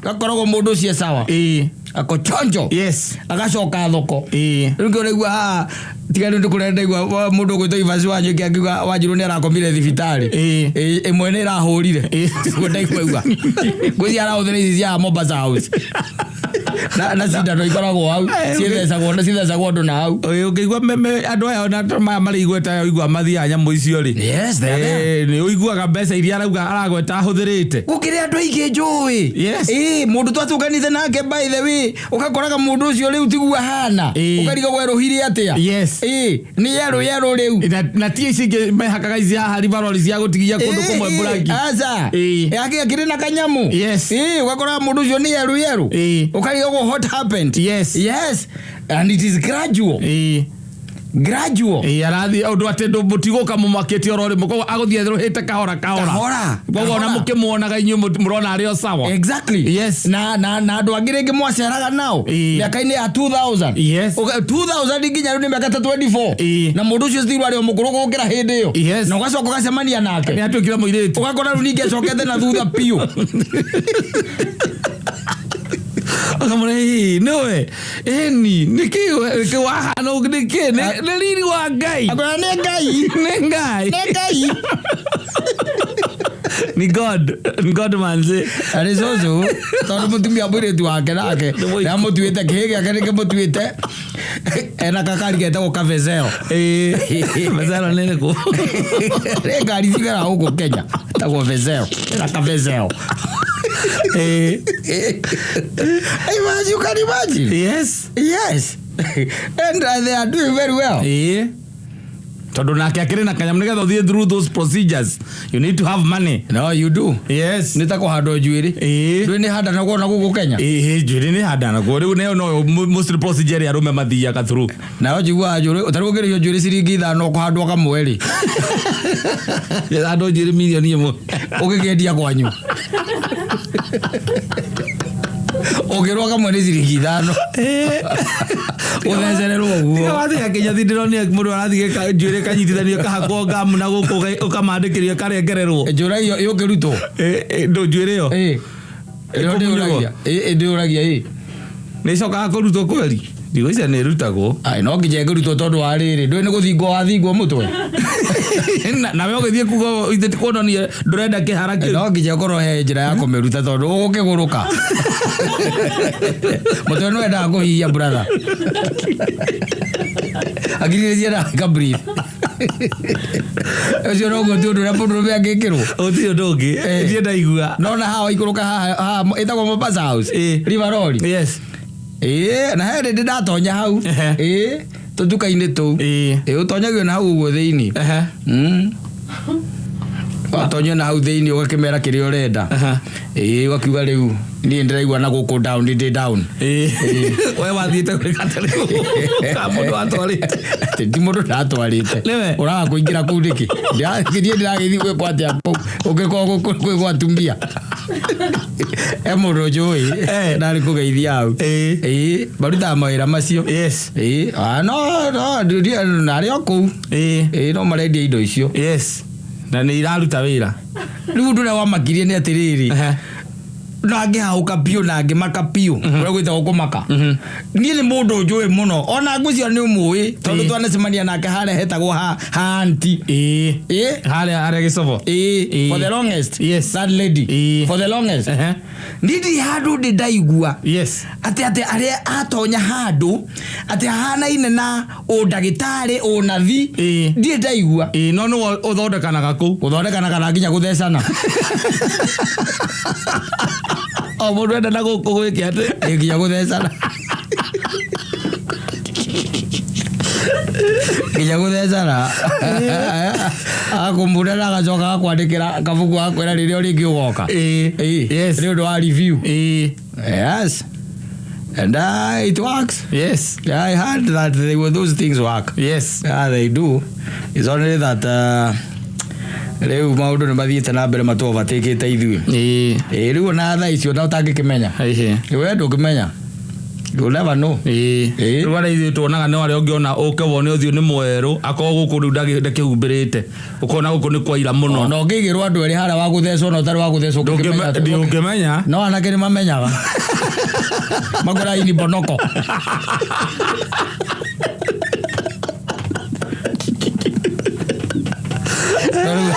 gakoragwo mundu ucio sawa ako chonjo agacoka thoko riu ngiraigua tigani ndikurenda igua mundu gwitwo ivasi wanyu kiagiga wanjiru ni arakomire thibitari imwe ni irahurire ndaigua gwithi arahuthira ici cia Mombasa House na cindano ikoragwo hau cithecagwo andu na hau ukigua andu aya na marigweta igua mathia nyamu icio ri ni uiguaga mbeca iria aragweta ahuthirite gukiri andu aingi njui mundu twatukanithe nake by the way ugakoraga mundu ucio riu tigua hana ukariga gweruhire atia ni yero riu na tie icingi mehakaga ici haha ribarori cia gutigia kundu kumwe buraki aza yake akiri na kanyamu ugakoraga mundu ucio ni yero ukariga what happened and it is gradual arathi undu atendo mutigoka mumaketi orori muko aguthie thiruhite kahora gogo na mukimuonaga inyu murona ario sawa na andu angire ngi mwaceraga nao miaka-ini ya 2000 2000 nginya riu ni miaka 24 na mundu ucio still ari mukuru gukira hindi iyo na ugacoka ugacemania nake ni atwikira muiritu ugakora riu ningi acokete na thutha piu akamure noe niki wahana niki ne liri wa ngai akora ne ngai ni God manze arizozo tondu mutumia mwiretu wake nake na mutuite kihige akene mutuite ena kakari getagwo kavezeo vezero nene ku ngari cigara huko Kenya tagwo vezeo ena kavezeo you can imagine yes and they are doing very well tondu nake akire na kanyam nigetha uthie through those procedures you need to have money. No you do. Yes. Nitako hando njuiri. Ndui ni handa naguo na gugu Kenya. Njuiri ni handa naguo riu no most procedure arume mathiaga through. Na njigua njuiri utarugo ngerio njuiri ciringi 5 kuhandwo kamwe ri. Hando njuiri milioni imwe. Ugigendia kwanyu. Ogero kamwe ni ciringi 5. Uthecererwo guo. Wathi Kenya thindiro ni mundu arathi njuiri kanyitithanio kahako ngamu na guku ukamandikirio karengererwo. Njura iyo yukirutwo. Ndo njuiri yo. Ndioragia ni cokaga kurutwo kweri. Ndigo icio ni rutagwo. Ai no ngije ngirutwo tondu wa riri ndui ni guthingo wathingwo mutwe. Na we ugithie kugo ithiti kuononie ndurenda kiharaki. No ngije korwo he njira ya kumiruta tondu ukiguruka. Mutwe no enda kuhia brother. Agiririe na ka breathe. Ejo no go tundu na mundu be agikirwo. Uthio ndungi. Thie ndaigua. No na hawa ikuruka ha itagwo Mombasa House. River Road. Yes. Na he ndi ndatonya hau. Tutuka-ini tu. Utonyagio na hau uguo thiini. Watonyo na hau thiini ugakimera kiria urenda. Ugakiuga riu ni ndiraigua na guku down ndi down. We wathiite kwikatari. Mundu atwarite. Ndi mundu ndatwarite. Uraga kuingira kuu ndiki. Ndiragithi gwikwa atia ugiko gwatumbia. Mundu njui ndari kugeithia hau. Baruta mawira macio. Yes. No nari oku. No marendia indo icio. Yes. Na ni iraruta wira. Riu ndure wa makirie ni atiriri. Na ngihauka piu na ngimaka piu. Ura gwita gukumaka. Ni ni mundu njui muno. Ona ngwicio ni umui tondu twanacemania nake hare hetagwo Hanti. Hare Gicovo. For the longest. Yes. That lady. For the longest. Nidi handu ndi ndaigua. Yes. Ati aria atonya handu ati hana ine na ndagitari nathi. Ndi ndaigua. No no uthondekanaga ku. Uthondekanaga na nginya guthecana. Mundu enda na guku gwikia ati nginya guthecana. Nginya guthecana. Akumbura na gacoka akwandikira kabuku akwira riria ringi ugoka. Yes. Riu ndo review. Yes. And it works. Yes. I heard that those things work. Yes. Yeah, they do. It's only that riu maundu ni mathiite na mbere matovatikite ithui. Riu na tha icio na utangikimenya. We ndungimenya. You never know. Rwara ithu tuonaga no aria ungiona ukewone uthio ni mweru akorwo guku riu ndakihumbirite ukona guku ni kwaira muno no ngigirwa andu eri hara wa guthecwo no tari wa guthecwo ndungimenya no anake ni mamenyaga magora ini bonoko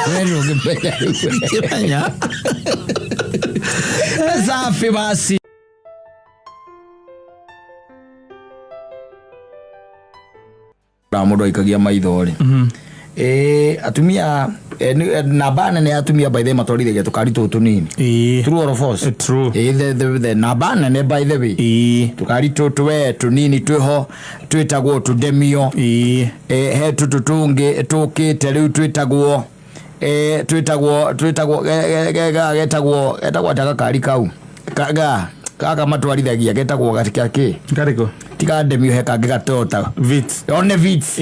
Wewe ungepenya safi basi. Mundu aikagia maitho ri atumia namba nene atumia by the matwarithagia tukari tutu nini. True or false? True. The namba nene by the way tukari tutu we tunini twiho twitagwo tudemio he tutu tungi tukite riu twitagwo getagwo takakari kau kaka matwarithagia getagwo gatika ki kariko tika demio he kage gatota vits one vits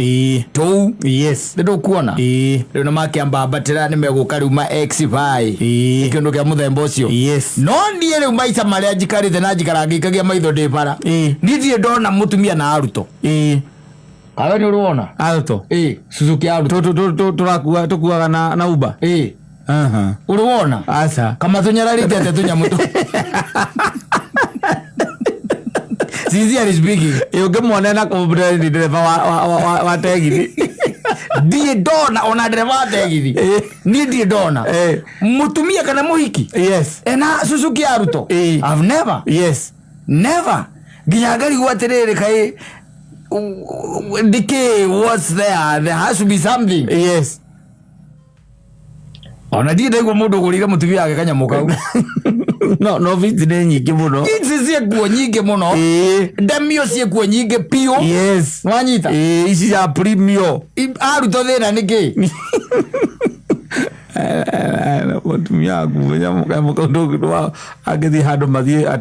tu. Yes ndio kuona ndio na makiamba batera ni meguka riuma X5 kindu kia muthemba ucio. Yes no ndie riu maica maria njikarite na njikarangikagia maitho ndi bara ndithie ndona mutumia na aruto awe ni uruona aruto Suzuki aruto turakuwa tukuaga na Uber uruona asa kama tunyararite ate tunyamuto Sincerely speaking, ukimwona na kumbura ni dereva wa tegithi die dona ona dereva wa tegithi ni die dona mutumia kana muhiki. Yes na Suzuki aruto I've never. Yes never giyagari waterere kai dike what's there has to be something. Yes ona die ndego mundu gurira mutumia yake kanyamuka no viti nĩ nyingĩ mũno. Ici ciekuo nyingĩ mũno. Ndemio ciekuo nyingĩ piũ. Yes. Wanyita. Ici ya premium. Aruto thĩna nĩkĩ? Mũtumia akunya mũkaũndũ wao agĩthiĩ handũ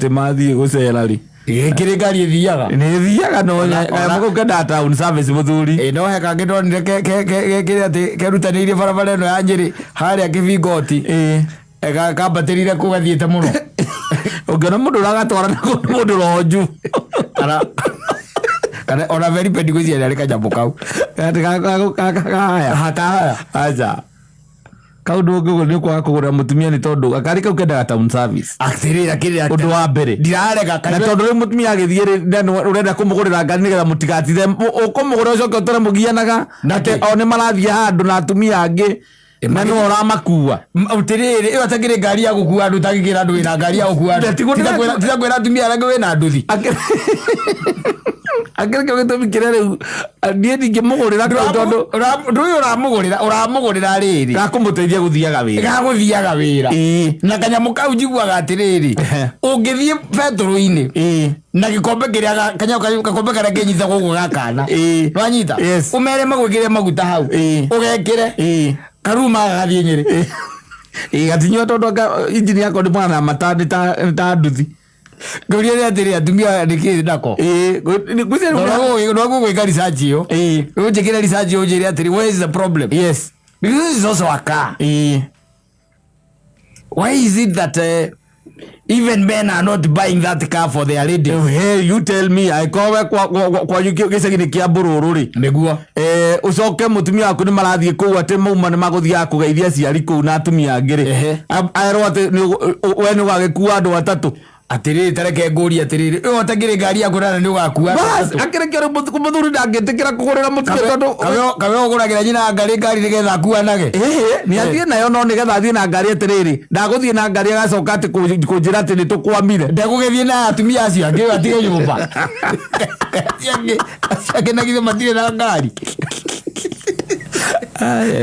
mathiĩ gũcera rĩ. Kĩrĩ ngari ĩthiaga. Nĩ ĩthiaga no mũkenda town service mũthuri. No he kangĩ ndonire kĩrĩa atĩ kerutanĩirie barabara ĩno ya Nyĩrĩ harĩa Kĩbingoti. Kambatĩrire kũgathiĩte mũno. Ũngĩona mũndũ ũragatwara na mũndũ roju. Kana ona very bad gũthiĩ arĩ kanyamũ kau. Hakaya. Aja. Kaundu ũngĩgũra nĩ kwaga kũgũra mũtumia nĩ tondũ gakari kau kendaga town service. Akĩrĩra kĩrĩa ũndũ wa mbere. Ndirarega kana tondũ rĩ mũtumia agĩthiĩ ũrenda kũmũgũrĩra ngari nĩgetha mũtigatithe ũkũmũgũra ũcoke ũtore mũgianaga atĩ o nĩ marathiĩ handũ na atumia angĩ na nĩ ũramakua. Ũtĩrĩrĩ ĩyo atakĩrĩ ngari ya gũkua andũ ũtagĩkĩra andũ wĩna ngari ya gũkua andũ. Tiga kwĩra atumia arĩa wĩna nduthi. Akĩrĩkĩo gĩtũmi kĩrĩa rĩu niĩ ndingĩmũgũrĩra tondũ ndũĩ ũramũgũrĩra rĩrĩ gakũmũteithia gũthiaga wĩra. Na kanyamũ kau njiguaga atĩrĩrĩ ũngĩthiĩ betũrũ-inĩ na gĩkombe kĩrĩa gakombe karĩa kĩnyita gũkũ gakana wanyita ũmere magwĩkĩre maguta hau ũgekĩre karuma gagathiĩ Nyĩrĩ. Gatinyua tondũ injini yakwa ndĩ mwana na mata nĩ ta nduthi. Ngũria nĩ atĩrĩ atumia nĩkĩĩ nako. Gwĩka research ĩyo. Ũnjĩkĩre research ĩyo ũnjĩre atĩrĩ where is the problem? Yes. Because this is also a car. Why is it that even men are not buying that car for their lady? Hey, you tell me. Aikowe kwa gĩcagi-inĩ kĩa Mbũrũrũ rĩ. Nĩguo. Ũcoke mũtumia waku nĩ marathiĩ kũu atĩ mauma nĩ magũthiaga kũgeithia aciari kũu na atumia angĩ rĩ. Aerwo atĩ we nĩ ũgagĩkua andũ atatũ. Atĩrĩrĩ tareke ngũria atĩrĩrĩ ĩyo atakĩrĩ ngari ya kũrana nĩ ũgakua. Akĩrĩkĩo mũthuri ndangĩtĩkĩra kũgũrĩra mũtumia tondũ kawe ũgũragĩra nyina ngari nĩgetha akuanage. Nĩ athiĩ nayo no nĩgetha athiĩ na ngari atĩrĩrĩ ndagũthiĩ na ngari agacoka atĩ kũnjĩra atĩ nĩ tũkwamire. Ndegũgĩthiĩ na atumia acio angĩ atige nyũmba. Angĩ na githĩ matirĩ na ngari.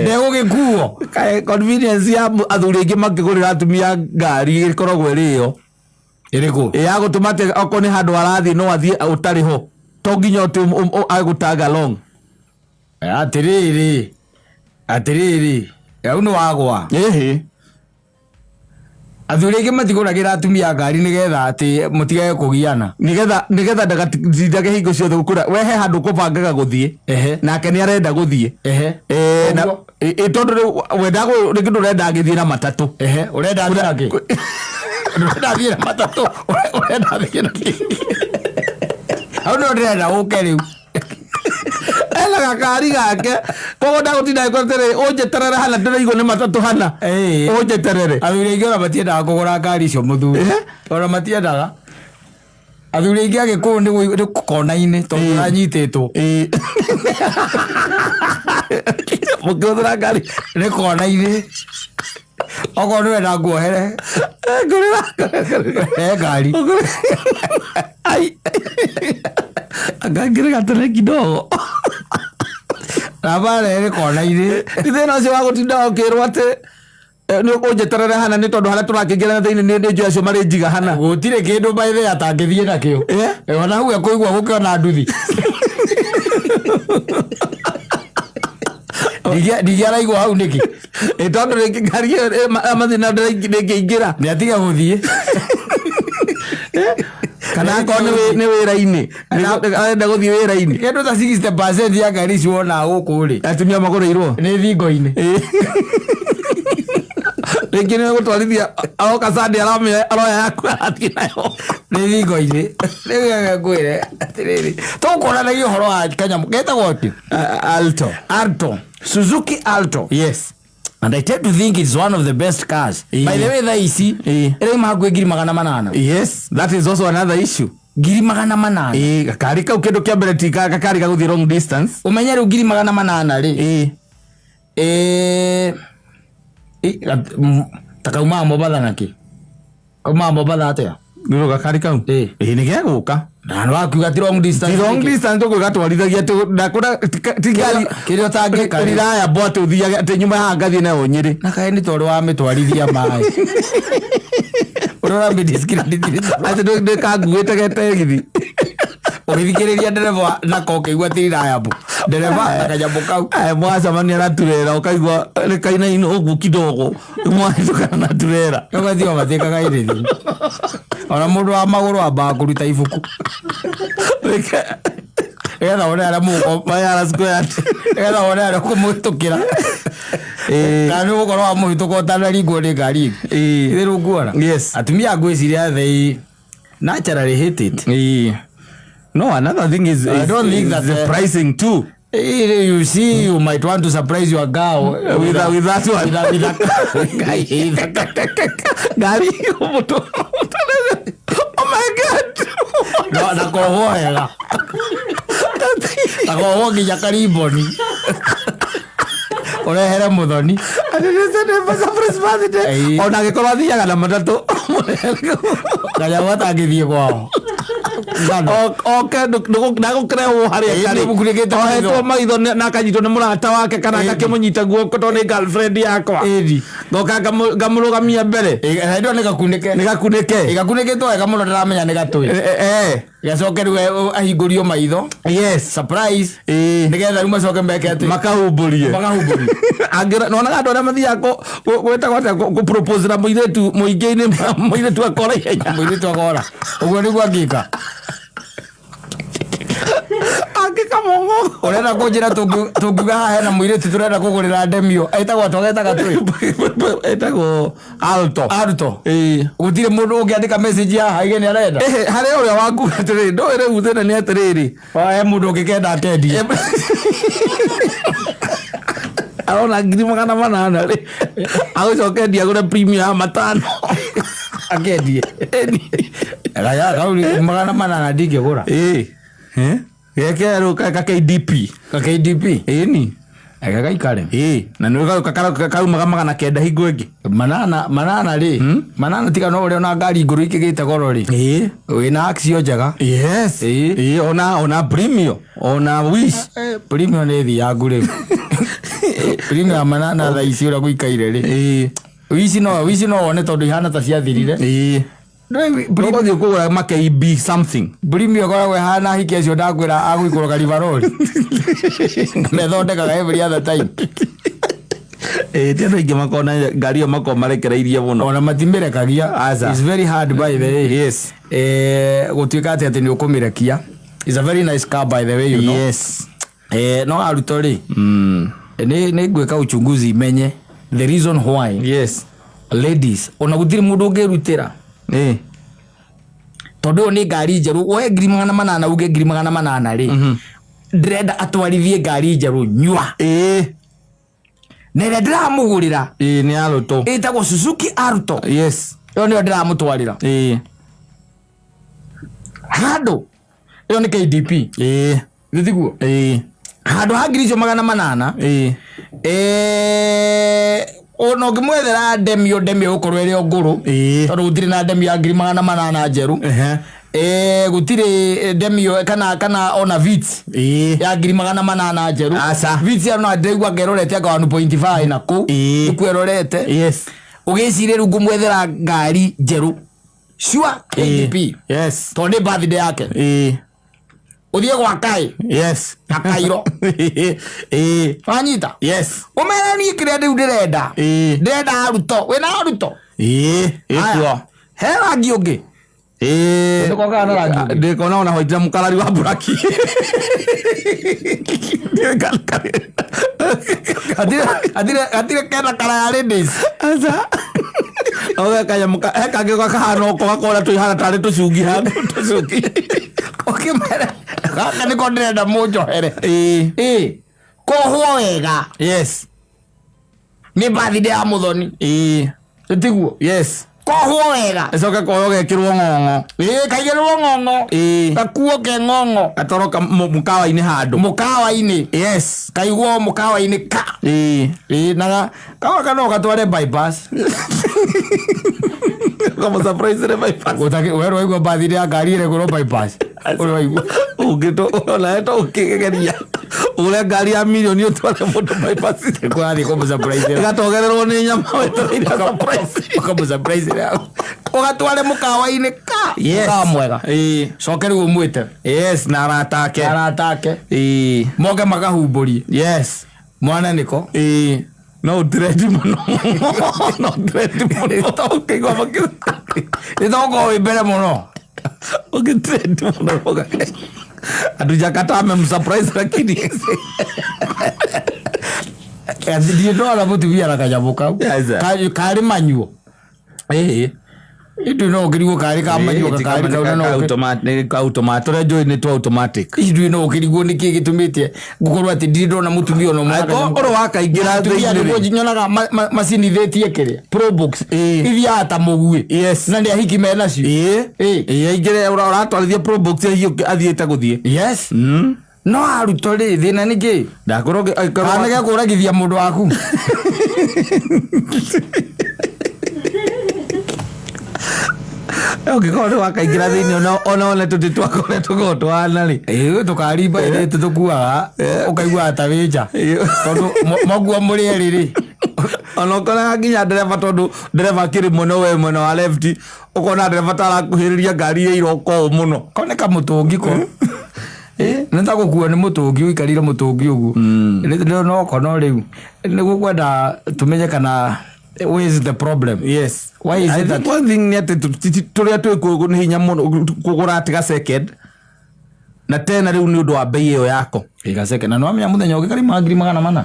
Ndegũgĩkuo. Convenience ya athuri aingĩ makĩgũrĩra atumia ngari ĩkoragwo ĩrĩ ĩyo. Ĩrĩkũ? Ya gũtũma atĩ okorwo nĩ handũ arathiĩ no athiĩ ũtarĩ ho. To nginya atĩ agũtanga long. Atĩrĩrĩ au nĩ wagwa. Athuri aingĩ matigũragĩra atumia ngari nĩgetha atĩ mũtigage kũgiana. Nĩgetha ndagatindage hingo ciothe gũkũra. Wehe handũ ũkũbangaga gũthiĩ. Nake nĩ arenda gũthiĩ. Tondũ rĩngĩ ndũrenda agĩthiĩ na matatũ. Ũrenda athiĩ na kĩ? Ũrenda athiĩ na matatũ. Ũrenda athiĩ na kĩ? Hau no ndĩrenda ũke rĩu. Ena gakari gake koguo ndagũtinda gĩkotĩrĩ ũnjeterere hana ndĩraigwo nĩ matatũ hana ũnjeterere. Athuri aingĩ ona matiendaga kũgũra ngari icio mũthuri. Ona matiendaga. Athuri aingĩ Agĩkũyũ nĩ kona-inĩ tondũ ũranyitĩtwo. Mũkĩhũthĩra ngari nĩ kona-inĩ. Okorwo nĩ wenda nguohere ngari. Angangĩre gatene kidogo. Nabara nĩ kona-inĩ. Thĩna ũcio wa gũtinda ũkĩrwo atĩ nĩ ũnjeterere hana nĩ tondũ harĩa tũrakĩingĩra thĩinĩ nĩ njũĩ acio marĩ njiga hana. Gũtirĩ kĩndũ baithe atangĩthiĩ nakĩo. Ona hau ekũigua gũkĩona nduthi. Ndigĩaraigwo hau nĩkĩ? Tondũ rĩngĩ ngari mathina ndĩngĩingĩra. Nĩ atiga gũthiĩ. Kana akorwo nĩ wĩra-inĩ arenda gũthiĩ wĩra-inĩ. Kĩndũ ta 60% ya ngari icio wonaga gũkũ rĩ atumia magũrĩirwo nĩ thingo-inĩ. Rĩngĩ nĩ gũtwarithia aroka Sunday aroya yaku athiĩ nayo nĩ thingo-inĩ. Rĩu ngwĩre atĩrĩrĩ tũkũranagia ũhoro wa kanyamũ getagwo atĩ Alto. Suzuki Alto. Yes. And I tend to think it's one of the best cars. By the way, thaa ici ĩrĩ hakuhĩ 800,000. Yes, that is also another issue. 800,000. Gakari kau kĩndũ kĩa mbere ti gakari gagũthiĩ long distance. Ũmenye rĩu 800,000 rĩ. Takaumaga Mombatha nakĩ? Kaumaga Mombatha atĩa? Nĩro gakari kau? Nĩ gegũka. Na nĩ wakiuga ti long distance. Ti long distance tũgũgatwarithagia ndakũra ti ngari kĩrĩa ũtangĩka riraya mbo atĩ ũthiage atĩ nyuma haha ngathiĩ nayo Nyĩrĩ. Na kaĩ nĩ tondũ wa mĩtwarithia maĩ. Ndora discredit ati ndo kaguite getegithi Urithikiriria ndereva na koke igwa tirira yabu ndereva akajambo kau mwacamania na turera ukaigwa rekaina ino ugu kidogo mwahitũkana na turera ũgathiĩ mathĩkaga irithi ona mũndũ wa magũrũ ambaga kũruta ibuku getha wone arĩa mayara square getha wone arĩa kũmũhĩtũkĩra kana nĩ gũkorwo wa mũhĩtũka ũtanaringwo nĩ ngari ithe rĩu nguona atumia ngwĩciria they naturally hate it. No, another thing is I don't think that's the pricing too. You see, you might want to surprise your girl with that one. With a Gari, oh my God. No, nakohoera. Nakohoa nginya kariboni. Urehere muthoni. Ona gĩkorwo athiaga na matatũ. Kaya watangĩthiĩ kwao. Ndagũkĩrehwo harĩa karĩ ohetwo maitho na akanyitwo nĩ mũrata wake kana akakĩmũnyita guoko tondũ nĩ girlfriend yakwa ngoka ngamũrũgamia mbere nĩ gakunĩkĩtwo wega mũno ndaramenya nĩ gatũĩ gacoke rĩu ahingũrio maitho surprise nĩgetha rĩu macoke meke atĩ makahumbũrie nonaga andũ arĩa mathiaga gwĩtagwo atĩa gũpropose na mũirĩtu mũingĩ-inĩ mũirĩtu akora ihenya ũguo nĩguo angĩka urenda kunjira tungiuga haha hena mũirĩtu turenda kũgũrĩra ndemio etagwo twagetaga twĩ etagwo Alto gũtirĩ mũndũ ũngĩandĩka message haha igeni arenda harĩ ũrĩa waku atĩrĩrĩ ndũĩ rĩu thĩna nĩ atĩrĩrĩ he mũndũ ũngĩkenda atendi arona 800 rĩ agũcoke endia agũre premium ya 500 akendie gaya kauli 800 ndingĩgũra Geke ka KDP ni gagaikare na nĩ kaumaga 900 hingo ĩngĩ manana rĩ manana tiga no ũrĩa ona ngari ngũrũ ikĩgĩte goro rĩ wĩna action njega ona premium ona wish premium nĩ thi ya ngũrũ premium manana thaa ici ũrĩa gũikaire rĩ wish no wone tondũ ihana ta ciathirire Nobody kugura makeibi something. Premium koragwo hana hiki acio ndakwĩra agũikũrũka rivaroli. Methondekaga every other time. Tena ingi makona ngari mako marekereirie muno. Ona matimĩrekagia. It's very hard by the way. Yes. Gũtuĩka atĩ nĩ ũkũmĩrekia. It's a very nice car by the way, you know. Yes. No aruto rĩ. Nĩ ngwĩka uchunguzi imenye the reason why. Yes. Ladies, ona gũtirĩ mũndũ ũngĩrutĩra. Tondũ nĩ ngari njerũ woe 800 uge 800 rĩ ndĩrenda atwarithie ngari njerũ nyua nere ndiramũgũrĩra nĩ Alto ĩtagwo Suzuki Alto yes yo nĩyo ndiramũtwarĩra handũ yo nĩ KDP gĩtiguo handũ ha 800 ono ngĩmwethera ndemio gũkorwo ĩrĩ o ngũrũ tondũ gũtirĩ na ndemio ya 800 njerũ gũtirĩ ndemio kana ona Vitz ya 800 njerũ Vitz ya no ndĩigua ngerorete anga 1.5 na kũ ikwĩrorete ũgĩcirie rĩu ngũmwethera ngari njerũ sure KDP tondũ nĩ birthday yake Udie kwa kai. Yes. Na Cairo. Fanyita. Yes. Umera ni kirede udireda. Deda aruto. Wena aruto. Etwa. Hera gioge. Ndiko kana rangi. Ndiko naona hoita mukalari wa buraki. Adire kana kala ya ladies. Asa. Oga kaya muka kage kwa kahano kwa kora tu hana tare tu sugi ha tu sugi. Okay mara. Kaka ni kondireda mojo here. Ko ho wega. Yes. Ni birthday ya muthoni. Tiguo. Yes. Ko ho wega. Esoka ko yoge kirwo ngongo. Kaigirwo ngongo. Kakuo ke ngongo. Atoroka mukawa-ini handu. Mukawa-ini. Yes. Kaigwo mukawa-ini ka. Naga kawa kana ukatware bypass. Kama surprise re bypass. Utake wero igwa birthday ya ngari re goro bypass. Uri waigwa. Ugito ona eto ukigeria. Ule ngari ya milioni utware mundu bypass. Kwa thiko surprise. Gatogererwo ni nyama weto ira surprise. Kama surprise re. ugatware mukawa-ini ka ka mwega coke riu umwite na aratake moke magahumbũrie mwana niko no utiredi muno ũkĩigua nĩtogũkorwo wĩ mbere mũno ũgĩtiredi mũno hatujakataa amemsurprise lakini ndiĩ ndwara mũtumia na kanyamũ kau karĩ manyuo itu no kirigwo kari ka manyo kari ka no automatic tore joy ni to automatic itu no kirigwo ni ki gitumite gukorwo ati ndindo na mutumio no mwana oro wakaingira thĩinĩ ni nyonaga macini thetie kire pro box ithia ata mugui na ndi ahiki mena cio ingire uratwarithia pro box athiite guthie no aruto ri thina niki ndakorwo kanage kuragithia mundu waku ũngĩkorwo wakaingĩra thĩinĩ ona tũtĩ twakoretwo twana rĩ tũkarimba ĩrĩtũ tũkuaga ũkaigua ta wĩ nja tondũ moguo mũrĩ erĩ rĩ ona ũkoraga nginya ndereba tondũ ndereba akĩrĩ mwena wa left ũkona ndereba tarakuhĩrĩria ngari ya iroko mũno koneka mũtũngi ko nĩta gũkua nĩ mũtũngi ũikarire mũtũngi ũguo no kono rĩu nĩguo kwenda tũmenye kana where is the problem? Yes. Why is it that one thing that turia twikugo ni hinya muno kugura atiga second na tena riu ni undu wa bei iyo yako iga second na no amenya muthenya ukikari magiri magana mana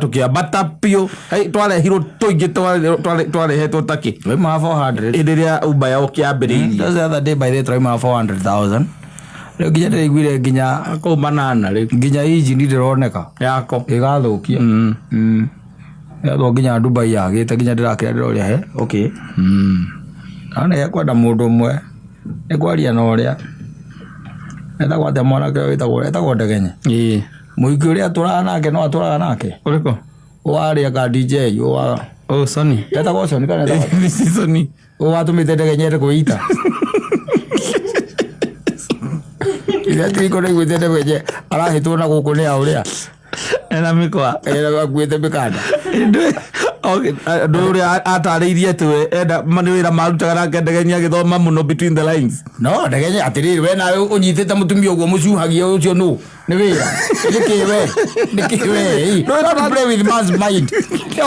tukiambata pio twarehirwo tuingi twarehetwo taki ma 400 indiria ubaya ukiambiriirie the other day by the time 400,000 rĩu nginya ndĩraiguire nginya kũmanana rĩu nginya injini ndĩroneka yako ĩgathũkia yathwo nginya Dubai yagĩte nginya ndĩrakĩra ndĩroria he okay ana yakwenda mũndũ ũmwe nĩkwaria na ũrĩa etagwo atĩa mwanake wĩtagwo Ndegenye mũingĩ ũrĩa atũraga nake no atũraga nake ũrĩkũ warĩa ka DJ Sony etagwo Sony kana Sony watũmĩte Ndegenye kwĩita ila tiko na gwĩte Ndegenye arahĩtwo na gũkũ nĩ ũrĩa ena mikwa gwĩte mikanda nduria atarĩirie tu enda manwĩra marutaga nake Ndegenye agĩthoma mũno between the lines no Ndegenye atĩrĩrĩ we nawe ũnyitĩte mũtumia ũguo mũcuhagia ũcio nũ nĩ wĩra nĩkĩ we don't play with man's mind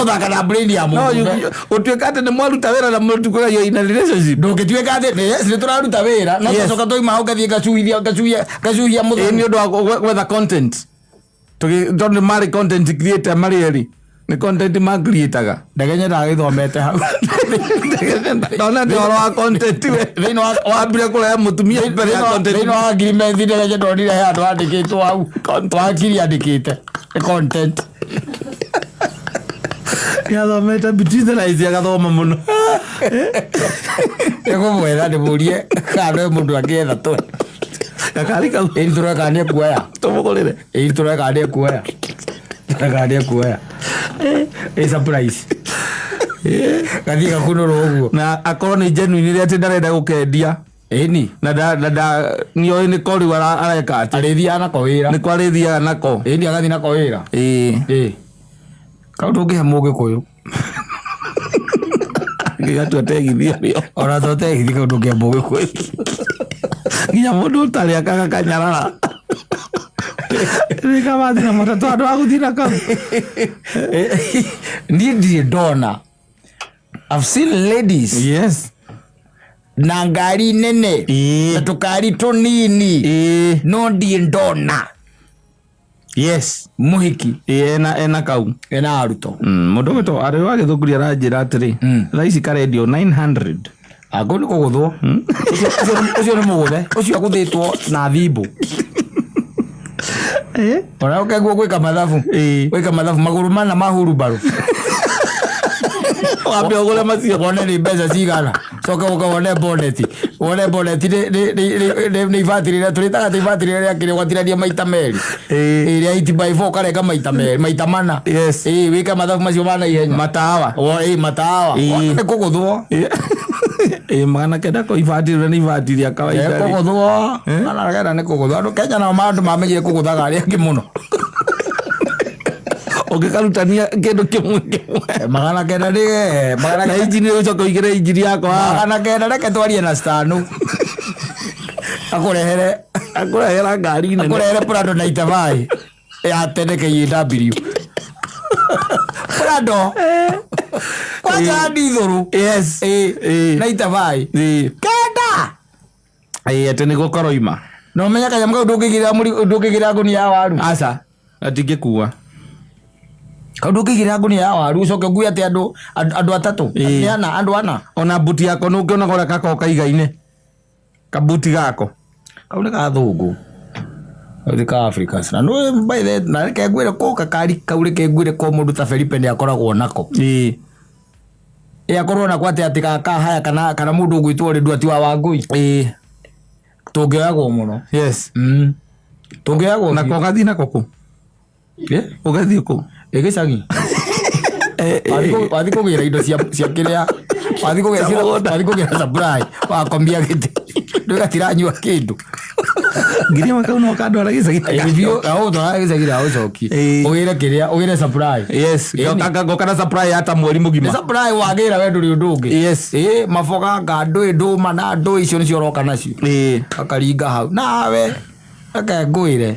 ũthaka na brain ya mũndũ ũtuĩka atĩ nĩ mwaruta wĩra na mũtuĩka yo in a relationship ndũngĩtuĩka atĩ yes nĩ tũraruta wĩra no tũcoka tũima hau gathiĩ gacuhia mũthenya nĩ ũndũ wa gwetha content tondũ marĩ content creator marĩ eri nĩ content ma creataga Ndegenye ndagĩthomete hau ndona nĩ ũhoro wa content we wambire kũrehe mũtumia mbere ya content thĩinĩ wa agreement Ndegenye ndonire he andũ andĩkĩtwo hau twakiri andĩkĩte content yathomete between the lines agathoma mũno nĩgũmwĩra ndĩmũrie kana nĩ mũndũ angĩetha twe gakari kau ĩri tũreka nĩ kuoya tũmũgũrĩre ĩri tũreka nĩ kuoya surprise gathi gakunũrwo ũguo na akorwo nĩ genuine rĩa atĩ ndarenda gũkendia ĩni na nĩoĩ nĩ kori areka atĩ arĩthiaga nako wĩra nĩ kwarĩthiaga nako ĩni agathiĩ nako wĩra kau ndũngĩhe Mũgĩkũyũ gĩgatua tegithia rĩo ona to tegithi kau ndũngĩhe Mũgĩkũyũ nginya mũndũ ũtarĩ akaga kanyarara rĩkabathi na matatũ andũ agũthiĩ na kau niĩ ndirĩ ndona I've seen ladies na ngari nene na tũkari tũnini no ndirĩ ndona mũhiki ena kau ena aruto mũndũ wĩtwo arĩ wa Gĩthũngũri aranjĩra atĩrĩ thaa ici karendio 900 agũ nĩ kũgũthwo ũcio nĩ mũgũthe ũcio agũthĩtwo na thimbu ona ũkegwo gwĩka mathabu magũrũ mana ma hurubarũ wambe ũgũre macio wone nĩ mbeca cigana coka ũkawone boneti nĩ ibatiri rĩrĩa tũrĩtaga atĩ ibatiri rĩrĩa kĩrĩa ũgatirania maita merĩ ĩrĩa 8x4 ũkarenga maita mana wĩke mathabu macio ma naihenya matawa nĩ kũgũthwo magana kenda ko ibatiri nĩ ibatiri ya kawaida kũgũthwo nĩ kũgũthwo andũ Kenya nao andũ mamenyire kũgũthaga arĩa angĩ mũno Ũngĩkarutania kĩndũ kĩmwe magana kenda nĩ na injini ũcoka ũigĩre injini yakwa magana kenda reke twarie na Stanu akũrehera ngari nene akũrehere Prado 95 ya tene KW Prado kwanza ndithuru yes 95 kenda ate nĩguo koroima no menya kanyamũ kau ndũngĩgĩra ngũnia ya waru aca atingĩkua kau ndũngĩgĩra ngũnia ya waru ũcoke nguye atĩ andũ atatũ andũ ana ona mbuti yako nũngĩona ũrĩa gakoragwo kaiga-inĩ kabuti gako kau nĩ gathũngũ Thĩ ka Africans na no by the na reke ngwĩre ko kakari kau reke ngwĩre ko mũndũ ta Felipe nĩ akoragwo nako akorwo nako atĩ kahaya kana mũndũ ũgwĩtwo rĩ ndwati wa Wangũi tũngĩoyagwo mũno yes tũngĩoyagwo na ko gathi nako kũ ũgathiĩ kũ gĩcagi wathi kũgĩra indo cia kĩrĩa wathi kũgĩra supply wakombia gĩtĩ ndũgatiranyua kĩndũ ngiria makau no kandwara gĩcagi review au twara gĩcagi ra ũcoki ũgĩre kĩrĩa ũgĩre supply yes ngoka na supply hata mweri mũgima supply wagĩra we ndũrĩ ũndũ ũngĩ yes maboga ngandũ ndũma na ndũ icio nĩcio ũroka nacio akaringa hau nawe reke ngwĩre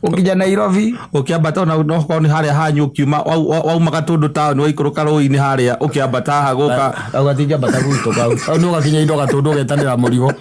ũkija Nairobi ũkĩambata no ko nĩ harĩa hanyu kiuma wauma Gatũndũ town waikũrũka rũĩ-inĩ harĩa ũkĩambata haha gũka ugatinja bata gwitũ kau no gakinya indo Gatũndũ getanĩra mũrigo